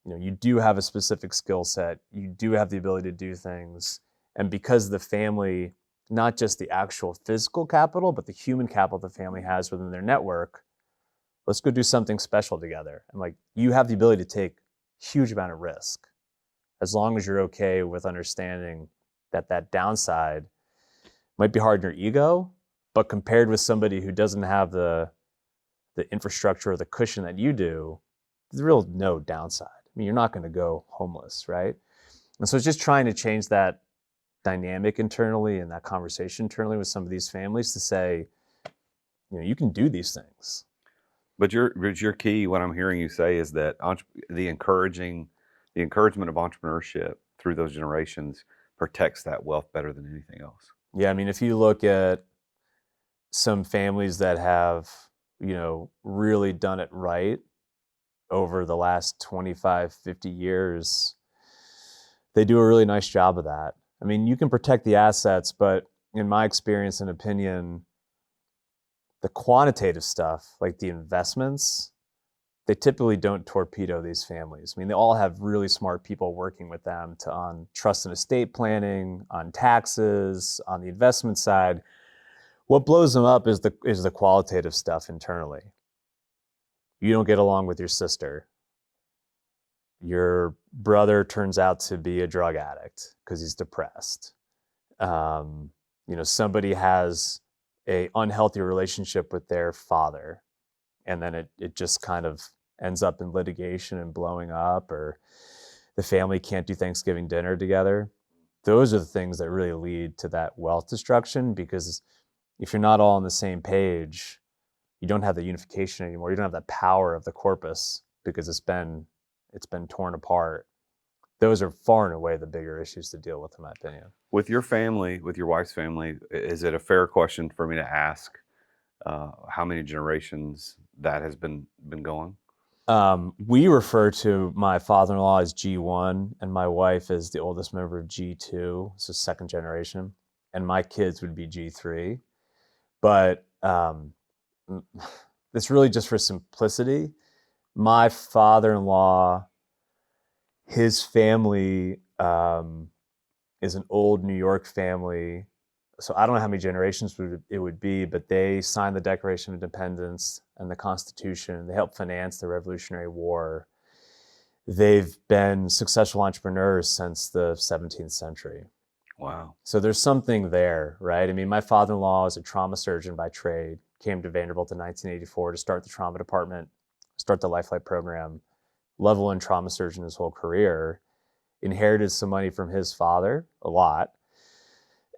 you do have a specific skill set, you do have the ability to do things. And because the family, not just the actual physical capital, but the human capital the family has within their network, let's go do something special together. And you have the ability to take a huge amount of risk as long as you're okay with understanding that downside might be hard in your ego, but compared with somebody who doesn't have the infrastructure or the cushion that you do, there's real no downside. I mean, you're not going to go homeless, right? And so it's just trying to change that dynamic internally and that conversation internally with some of these families to say, you can do these things. But your key, what I'm hearing you say, is that the encouragement of entrepreneurship through those generations protects that wealth better than anything else. Yeah, I mean, if you look at some families that have, really done it right over the last 25, 50 years, they do a really nice job of that. I mean, you can protect the assets, but in my experience and opinion, the quantitative stuff, like the investments, they typically don't torpedo these families. I mean, they all have really smart people working with them on trust and estate planning, on taxes, on the investment side. What blows them up is the qualitative stuff internally. You don't get along with your sister. Your brother turns out to be a drug addict because he's depressed. Somebody has a unhealthy relationship with their father, and then it just kind of ends up in litigation and blowing up, or the family can't do Thanksgiving dinner together. Those are the things that really lead to that wealth destruction, because if you're not all on the same page, you don't have the unification anymore. You don't have the power of the corpus because it's been torn apart. Those are far and away the bigger issues to deal with, in my opinion. With your family, with your wife's family, is it a fair question for me to ask how many generations that has been going? We refer to my father-in-law as G1 and my wife as the oldest member of G2, so second generation, and my kids would be G3. But it's really just for simplicity. My father-in-law, his family is an old New York family. So I don't know how many generations it would be, but they signed the Declaration of Independence and the Constitution. They helped finance the Revolutionary War. They've been successful entrepreneurs since the 17th century. Wow. So there's something there, right? I mean, my father-in-law is a trauma surgeon by trade, came to Vanderbilt in 1984 to start the trauma department, start the Lifeline program, level one trauma surgeon his whole career, inherited some money from his father, a lot,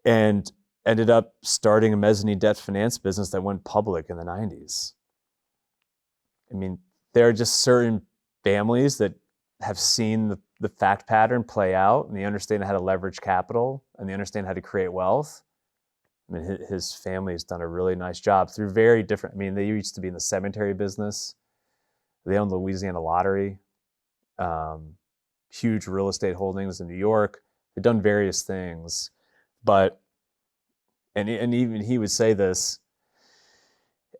and ended up starting a mezzanine debt finance business that went public in the 90s. I mean, there are just certain families that have seen the fact pattern play out, and they understand how to leverage capital, and they understand how to create wealth. I mean, his family has done a really nice job through very different, they used to be in the cemetery business. They own the Louisiana Lottery, huge real estate holdings in New York. They've done various things, but and even he would say this,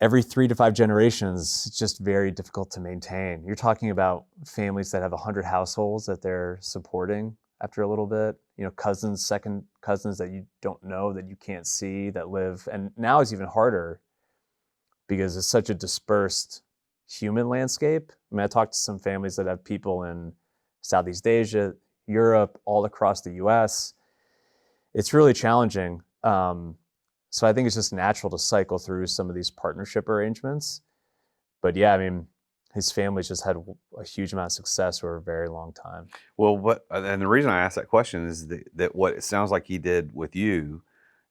every 3 to 5 generations, it's just very difficult to maintain. You're talking about families that have 100 households that they're supporting after a little bit. cousins, second cousins that you don't know, that you can't see, that live. And now it's even harder because it's such a dispersed human landscape. I mean, I talked to some families that have people in Southeast Asia, Europe, all across the US. It's really challenging. So I think it's just natural to cycle through some of these partnership arrangements. But yeah, I mean, his family's just had a huge amount of success for a very long time. Well, and the reason I asked that question is that what it sounds like he did with you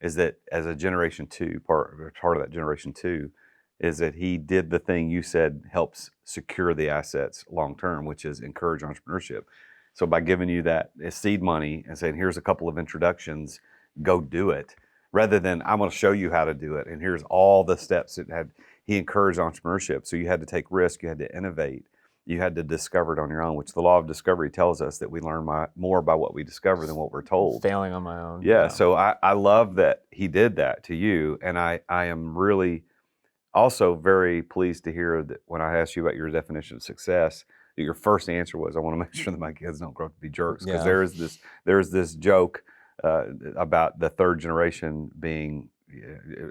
is that as a generation two, part of that generation two, is that he did the thing you said helps secure the assets long term, which is encourage entrepreneurship. So by giving you that seed money and saying, here's a couple of introductions, go do it, rather than I'm going to show you how to do it, and here's all the steps it had. He encouraged entrepreneurship. So you had to take risk, you had to innovate, you had to discover it on your own, which the law of discovery tells us that we learn more by what we discover than what we're told. Failing on my own. Yeah. So I love that he did that to you. And I am really also very pleased to hear that when I asked you about your definition of success, that your first answer was, I want to make sure that my kids don't grow up to be jerks. Because there's this joke about the third generation being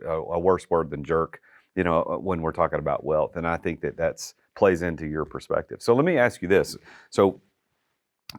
a worse word than jerk, when we're talking about wealth. And I think that plays into your perspective. So let me ask you this. So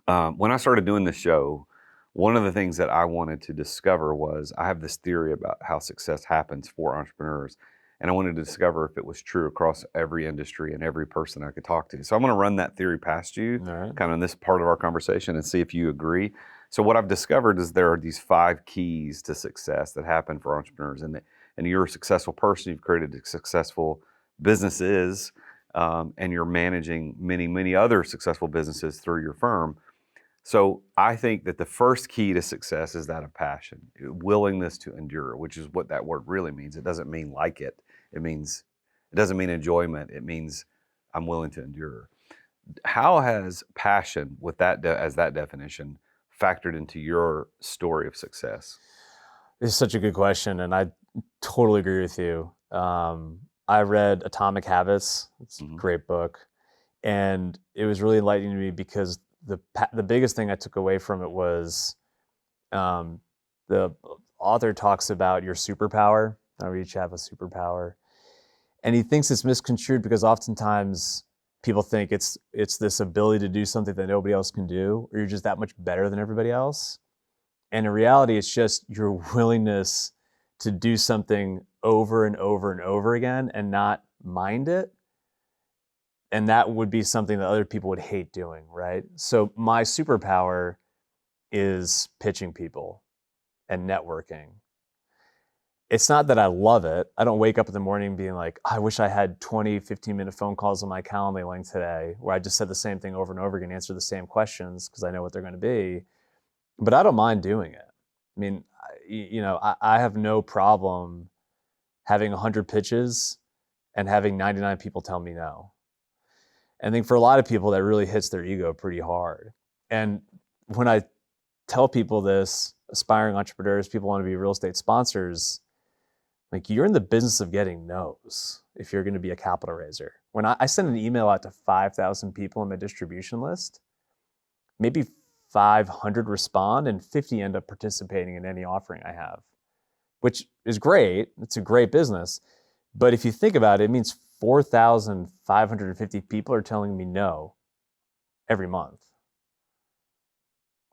when I started doing this show, one of the things that I wanted to discover was I have this theory about how success happens for entrepreneurs. And I wanted to discover if it was true across every industry and every person I could talk to. So I'm going to run that theory past you, kind of in this part of our conversation, and see if you agree. So what I've discovered is there are these 5 keys to success that happen for entrepreneurs. And you're a successful person, you've created successful businesses, and you're managing many, many other successful businesses through your firm. So I think that the first key to success is that of passion, willingness to endure, which is what that word really means. It doesn't mean like it. It doesn't mean enjoyment. It means I'm willing to endure. How has passion, with that as that definition, factored into your story of success? This is such a good question, and I totally agree with you. I read Atomic Habits. It's a great book, and it was really enlightening to me because the biggest thing I took away from it was the author talks about your superpower. How we each have a superpower, and he thinks it's misconstrued because oftentimes people think it's this ability to do something that nobody else can do, or you're just that much better than everybody else. And in reality, it's just your willingness to do something over and over and over again and not mind it. And that would be something that other people would hate doing, right? So my superpower is pitching people and networking. It's not that I love it. I don't wake up in the morning being like, I wish I had 20, 15-minute phone calls on my Calendly link today where I just said the same thing over and over again, answer the same questions because I know what they're going to be. But I don't mind doing it. I mean, I have no problem having 100 pitches and having 99 people tell me no. I think for a lot of people, that really hits their ego pretty hard. And when I tell people this, aspiring entrepreneurs, people want to be real estate sponsors, like, you're in the business of getting no's if you're going to be a capital raiser. When I send an email out to 5,000 people on my distribution list, maybe 500 respond and 50 end up participating in any offering I have, which is great. It's a great business. But if you think about it, it means 4,550 people are telling me no every month.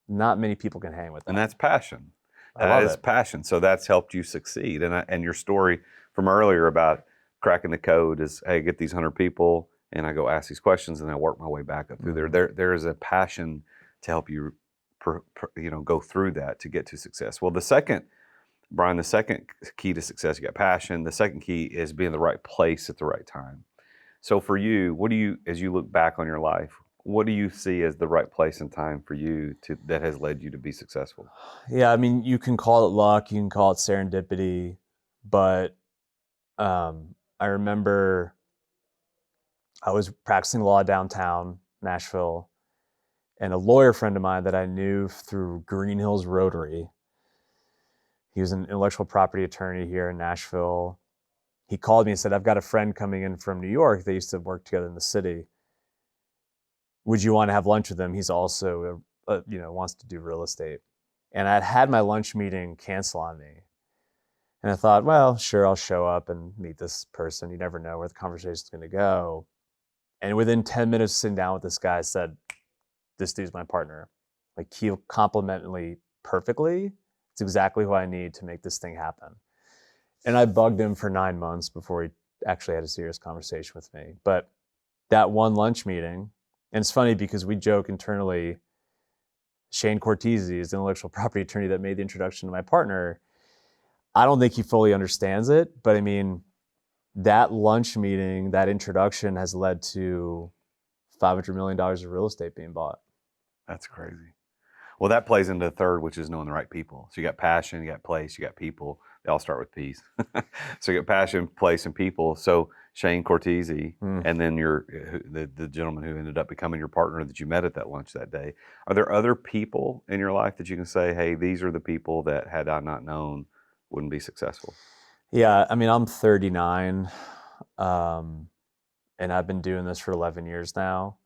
Not many people can hang with that. And that's passion. That is passion. So that's helped you succeed. And your story from earlier about cracking the code is, hey, I get these 100 people and I go ask these questions and I work my way back up through there. There is a passion to help you, go through that to get to success. Well, Brian, the second key to success, you got passion. The second key is being in the right place at the right time. So for you, as you look back on your life, what do you see as the right place and time for you that has led you to be successful? Yeah, I mean, you can call it luck, you can call it serendipity, but I remember I was practicing law downtown Nashville, and a lawyer friend of mine that I knew through Green Hills Rotary, he was an intellectual property attorney here in Nashville. He called me and said, I've got a friend coming in from New York. They used to work together in the city. Would you want to have lunch with him? He's also, wants to do real estate. And I'd had my lunch meeting cancel on me. And I thought, well, sure, I'll show up and meet this person. You never know where the conversation's going to go. And within 10 minutes of sitting down with this guy, I said, this dude's my partner. Like, he'll complement me perfectly. It's exactly who I need to make this thing happen. And I bugged him for 9 months before he actually had a serious conversation with me. But that one lunch meeting, and it's funny because we joke internally, Shane Cortese is the intellectual property attorney that made the introduction to my partner. I don't think he fully understands it, but I mean, that lunch meeting, that introduction has led to $500 million of real estate being bought. That's crazy. Well, that plays into the third, which is knowing the right people. So you got passion, you got place, you got people. They all start with P's. So you got passion, place, and people. So Shane Cortese, and then the gentleman who ended up becoming your partner that you met at that lunch that day. Are there other people in your life that you can say, hey, these are the people that had I not known wouldn't be successful? Yeah, I mean, I'm 39, and I've been doing this for 11 years now.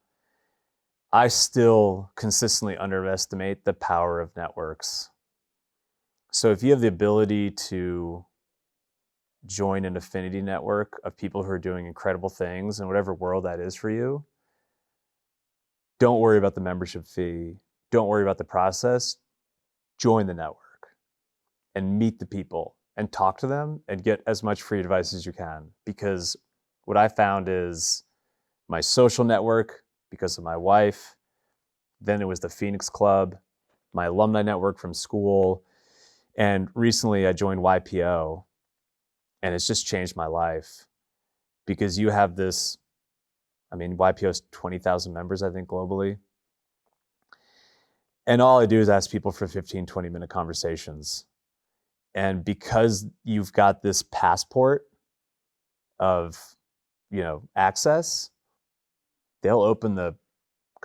I still consistently underestimate the power of networks. So if you have the ability to join an affinity network of people who are doing incredible things in whatever world that is for you, don't worry about the membership fee. Don't worry about the process. Join the network and meet the people and talk to them and get as much free advice as you can. Because what I found is my social network, because of my wife, then it was the Phoenix Club, my alumni network from school, and recently I joined YPO, and it's just changed my life because you have this, I mean, YPO has 20,000 members, I think, globally. And all I do is ask people for 15, 20-minute conversations. And because you've got this passport of, access, they'll open the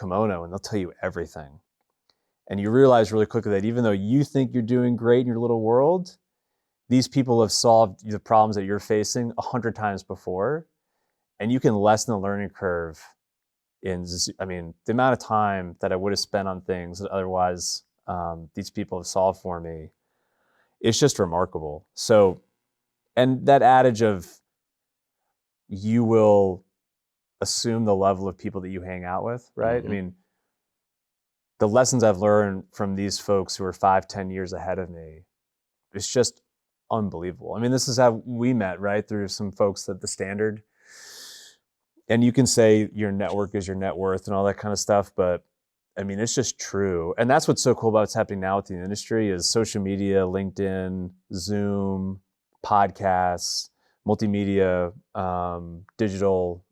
kimono and they'll tell you everything. And you realize really quickly that even though you think you're doing great in your little world, these people have solved the problems that you're facing 100 times before. And you can lessen the learning curve the amount of time that I would have spent on things that otherwise these people have solved for me. It's just remarkable. So, and that adage of you will assume the level of people that you hang out with, right? Mm-hmm. I mean, the lessons I've learned from these folks who are 5-10 years ahead of me, it's just unbelievable. I mean, this is how we met, right? Through some folks at the Standard. And you can say your network is your net worth and all that kind of stuff, but I mean, it's just true. And that's what's so cool about what's happening now with the industry is social media, LinkedIn, Zoom, podcasts, multimedia, digital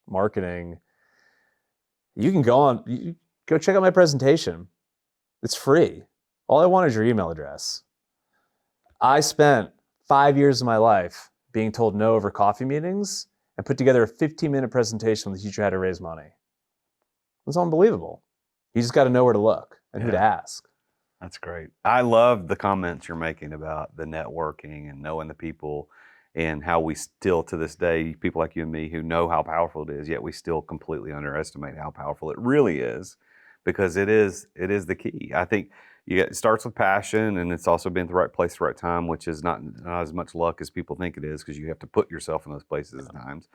marketing. You can go check out my presentation. It's free. All I want is your email address. I spent 5 years of my life being told no over coffee meetings and put together a 15-minute presentation with the teacher how to raise money. It's unbelievable. You just got to know where to look and who to ask. That's great. I love the comments you're making about the networking and knowing the people and how we still, to this day, people like you and me who know how powerful it is, yet we still completely underestimate how powerful it really is, because it is the key. I think it starts with passion, and it's also being at the right place at the right time, which is not as much luck as people think it is, because you have to put yourself in those places at times,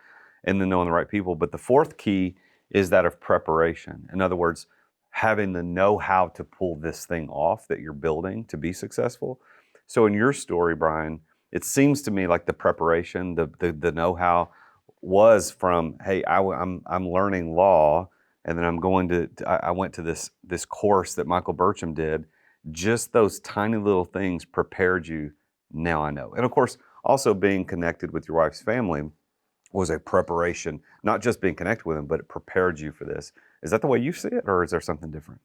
and then knowing the right people. But the fourth key is that of preparation. In other words, having the know-how to pull this thing off that you're building to be successful. So in your story, Brian, it seems to me like the preparation, the know-how was from, hey, I'm learning law, and then I went to this course that Michael Burcham did. Just those tiny little things prepared you. Now I know. And of course, also being connected with your wife's family was a preparation, not just being connected with them, but it prepared you for this. Is that the way you see it, or is there something different?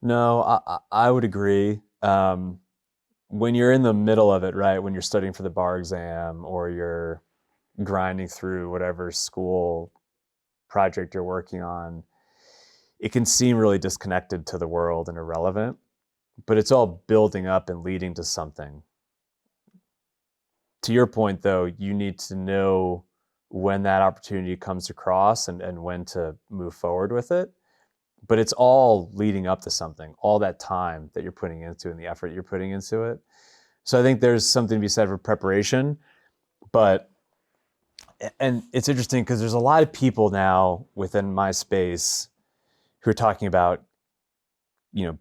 No, I would agree. When you're in the middle of it, right, when you're studying for the bar exam or you're grinding through whatever school project you're working on, it can seem really disconnected to the world and irrelevant, but it's all building up and leading to something. To your point, though, you need to know when that opportunity comes across and when to move forward with it. but it's all leading up to something, all that time that you're putting into and the effort you're putting into it. So I think there's something to be said for preparation, and it's interesting because there's a lot of people now within my space who are talking about,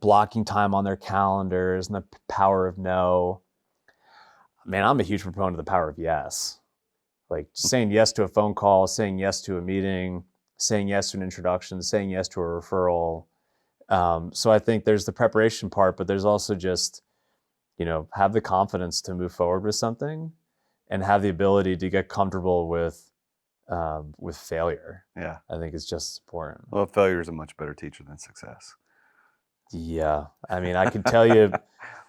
blocking time on their calendars and the power of no. Man, I'm a huge proponent of the power of yes. Like saying yes to a phone call, saying yes to a meeting, saying yes to an introduction, saying yes to a referral. So I think there's the preparation part, but there's also just, have the confidence to move forward with something and have the ability to get comfortable with failure. Yeah. I think it's just important. Well, failure is a much better teacher than success. Yeah. I mean, I can tell you,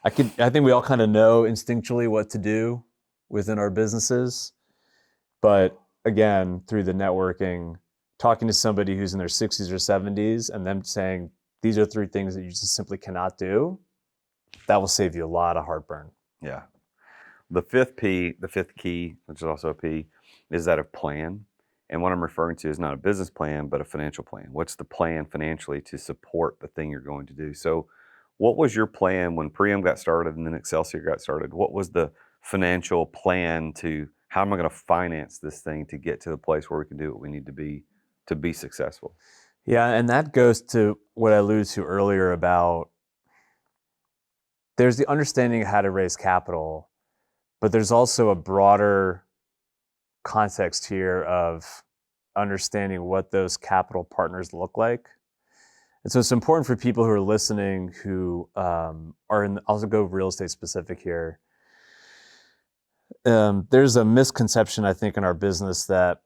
I think we all kind of know instinctually what to do within our businesses. But again, through the networking, talking to somebody who's in their 60s or 70s and them saying, these are 3 things that you just simply cannot do, that will save you a lot of heartburn. Yeah. The fifth key, which is also a P, is that of plan. And what I'm referring to is not a business plan, but a financial plan. What's the plan financially to support the thing you're going to do? So what was your plan when Priam got started and then Excelsior got started? What was the financial plan to how am I going to finance this thing to get to the place where we can do what we need to be successful? Yeah, and that goes to what I alluded to earlier about there's the understanding of how to raise capital, but there's also a broader context here of understanding what those capital partners look like. And so it's important for people who are listening who are in, I'll go real estate specific here. There's a misconception, I think, in our business that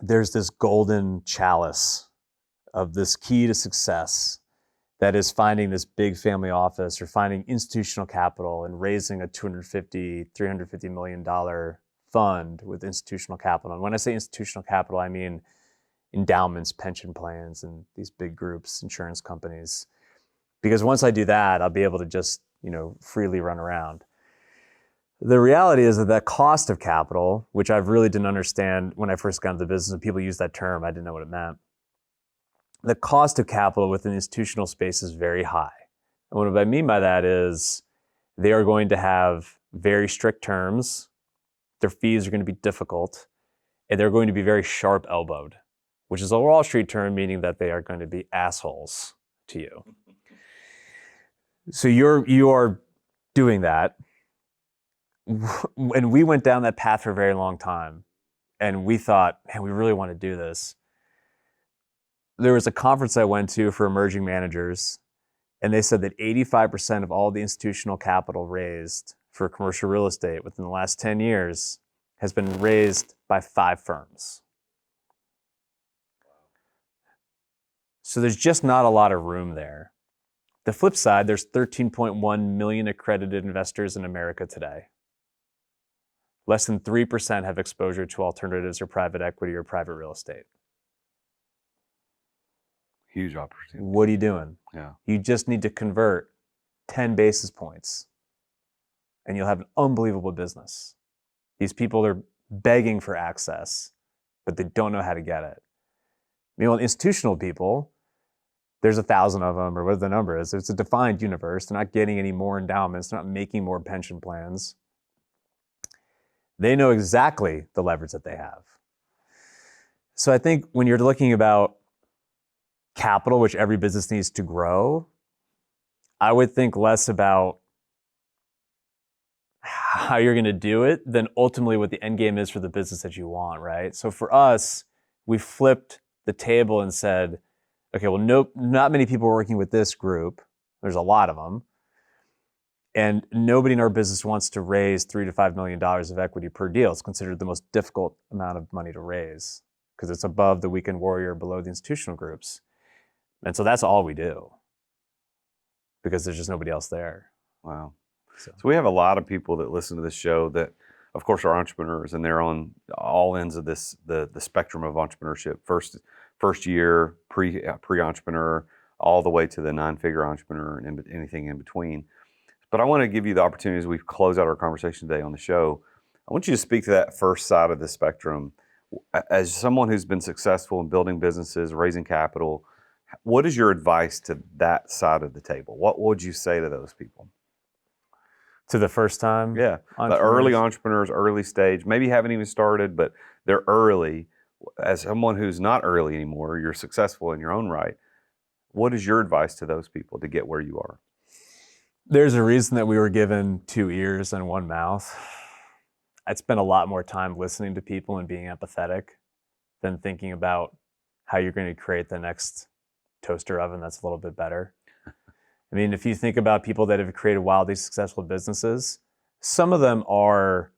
there's this golden chalice of this key to success that is finding this big family office or finding institutional capital and raising a $350 million fund with institutional capital. And when I say institutional capital, I mean endowments, pension plans, and these big groups, insurance companies. Because once I do that, I'll be able to just, freely run around. The reality is that cost of capital, which I really didn't understand when I first got into the business, and people use that term, I didn't know what it meant. The cost of capital within the institutional space is very high. And what I mean by that is they are going to have very strict terms. Their fees are going to be difficult, and they're going to be very sharp-elbowed, which is a Wall Street term meaning that they are going to be assholes to you. So you are doing that. And we went down that path for a very long time, and we thought, man, we really want to do this. There was a conference I went to for emerging managers, and they said that 85% of all the institutional capital raised for commercial real estate within the last 10 years has been raised by 5 firms. So there's just not a lot of room there. The flip side, there's 13.1 million accredited investors in America today. Less than 3% have exposure to alternatives or private equity or private real estate. Huge opportunity. What are you doing? Yeah. You just need to convert 10 basis points and you'll have an unbelievable business. These people are begging for access, but they don't know how to get it. Meanwhile, institutional people, there's 1,000 of them, or what the number is. It's a defined universe. They're not getting any more endowments. They're not making more pension plans. They know exactly the leverage that they have. So I think when you're looking about capital, which every business needs to grow, I would think less about how you're going to do it than ultimately what the end game is for the business that you want, right? So for us, we flipped the table and said, okay, well, not many people are working with this group. There's a lot of them. And nobody in our business wants to raise $3 to $5 million of equity per deal. It's considered the most difficult amount of money to raise because it's above the weekend warrior, below the institutional groups. And so that's all we do because there's just nobody else there. Wow. So we have a lot of people that listen to this show that, of course, are entrepreneurs, and they're on all ends of this the spectrum of entrepreneurship. First year, pre-entrepreneur, all the way to the 9-figure entrepreneur and anything in between. But I want to give you the opportunity as we close out our conversation today on the show. I want you to speak to that first side of the spectrum. As someone who's been successful in building businesses, raising capital, What is your advice to that side of the table? What would you say to those people? To the first time? Yeah, the early entrepreneurs, early stage, maybe haven't even started, but they're early. As someone who's not early anymore, you're successful in your own right. What is your advice to those people to get where you are? There's a reason that we were given 2 ears and 1 mouth. I'd spend a lot more time listening to people and being empathetic than thinking about how you're going to create the next toaster oven that's a little bit better. I mean, if you think about people that have created wildly successful businesses, some of them are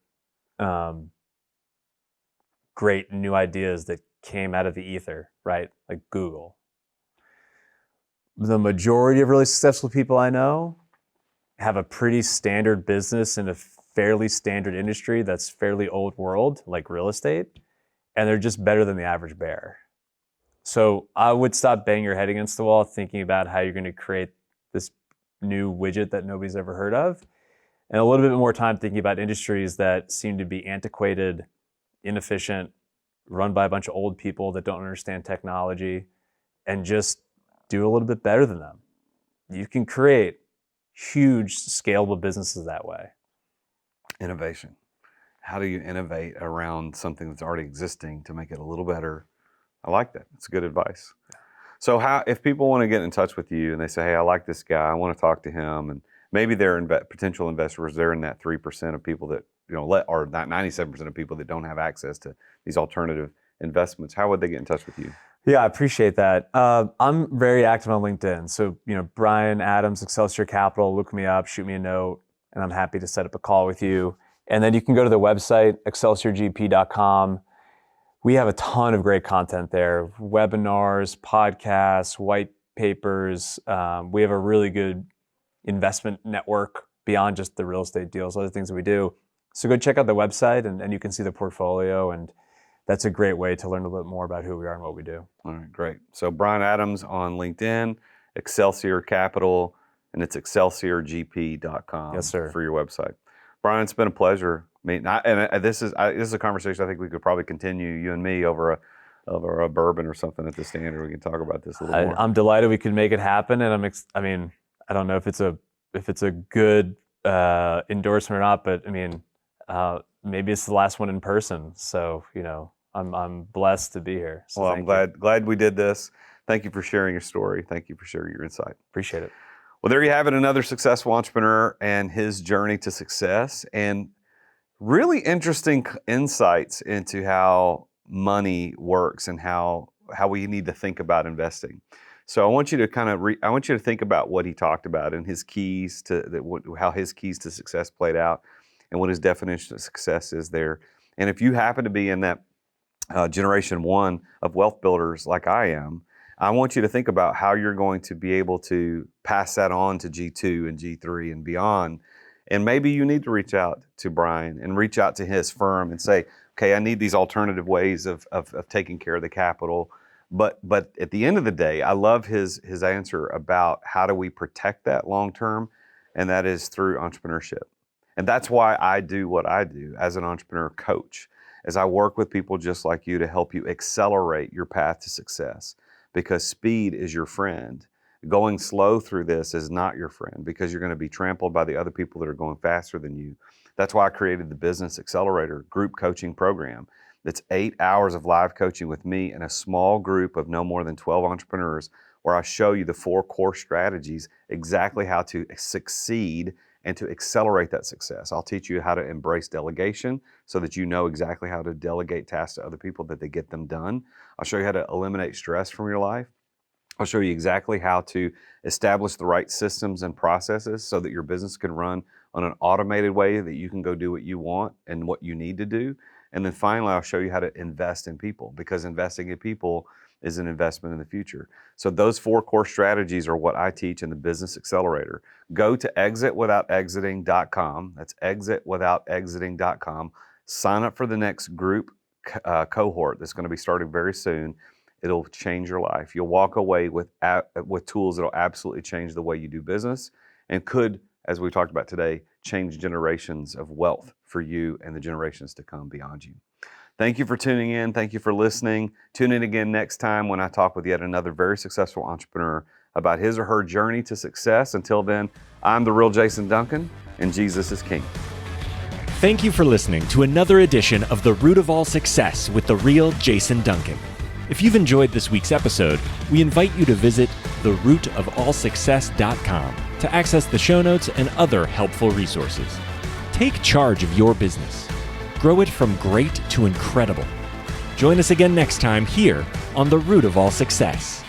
great new ideas that came out of the ether, right? Like Google. The majority of really successful people I know have a pretty standard business in a fairly standard industry that's fairly old world, like real estate, and they're just better than the average bear. So I would stop banging your head against the wall thinking about how you're going to create this new widget that nobody's ever heard of, and a little bit more time thinking about industries that seem to be antiquated, inefficient, run by a bunch of old people that don't understand technology, and just do a little bit better than them. You can create huge scalable businesses that way. Innovation. How do you innovate around something that's already existing to make it a little better? I like that. It's good advice. So if people want to get in touch with you and they say, hey, I like this guy, I want to talk to him, and maybe they're potential investors, they're in that 3% of people that, or not 97% of people that don't have access to these alternative investments, how would they get in touch with you? Yeah, I appreciate that. I'm very active on LinkedIn. So, Brian Adams, Excelsior Capital, look me up, shoot me a note, and I'm happy to set up a call with you. And then you can go to the website, excelsiorgp.com. We have a ton of great content there, webinars, podcasts, white papers. We have a really good investment network beyond just the real estate deals, other things that we do. So go check out the website and you can see the portfolio, and that's a great way to learn a little bit more about who we are and what we do. All right, great. So Brian Adams on LinkedIn, Excelsior Capital, and it's excelsiorgp.com. Yes, sir. For your website. Brian, it's been a pleasure. This is a conversation I think we could probably continue, you and me, over a bourbon or something at the Standard. We can talk about this a little more. I'm delighted we could make it happen, and I don't know if it's a good endorsement or not, but maybe it's the last one in person. So I'm blessed to be here. So well, I'm glad we did this. Thank you for sharing your story. Thank you for sharing your insight. Appreciate it. Well, there you have it, another successful entrepreneur and his journey to success, and really interesting insights into how money works and how we need to think about investing. So I want you to think about what he talked about and his keys how his keys to success played out, and what his definition of success is there. And if you happen to be in that generation 1 of wealth builders like I am, I want you to think about how you're going to be able to pass that on to G2 and G3 and beyond. And maybe you need to reach out to Brian and reach out to his firm and say, okay, I need these alternative ways of taking care of the capital. But at the end of the day, I love his answer about how do we protect that long term, and that is through entrepreneurship. And that's why I do what I do as an entrepreneur coach, as I work with people just like you to help you accelerate your path to success, because speed is your friend. Going slow through this is not your friend, because you're going to be trampled by the other people that are going faster than you. That's why I created the Business Accelerator group coaching program. That's 8 hours of live coaching with me and a small group of no more than 12 entrepreneurs, where I show you the 4 core strategies, exactly how to succeed and to accelerate that success. I'll teach you how to embrace delegation so that you know exactly how to delegate tasks to other people, that they get them done. I'll show you how to eliminate stress from your life. I'll show you exactly how to establish the right systems and processes so that your business can run on an automated way, that you can go do what you want and what you need to do. And then finally, I'll show you how to invest in people, because investing in people is an investment in the future. So those 4 core strategies are what I teach in the Business Accelerator. Go to exitwithoutexiting.com. That's exitwithoutexiting.com. Sign up for the next group cohort that's going to be starting very soon. It'll change your life. You'll walk away with tools that'll absolutely change the way you do business, and could, as we talked about today, change generations of wealth for you and the generations to come beyond you. Thank you for tuning in. Thank you for listening. Tune in again next time when I talk with yet another very successful entrepreneur about his or her journey to success. Until then, I'm the real Jason Duncan, and Jesus is King. Thank you for listening to another edition of The Root of All Success with the real Jason Duncan. If you've enjoyed this week's episode, we invite you to visit therootofallsuccess.com to access the show notes and other helpful resources. Take charge of your business. Grow it from great to incredible. Join us again next time here on The Root of All Success.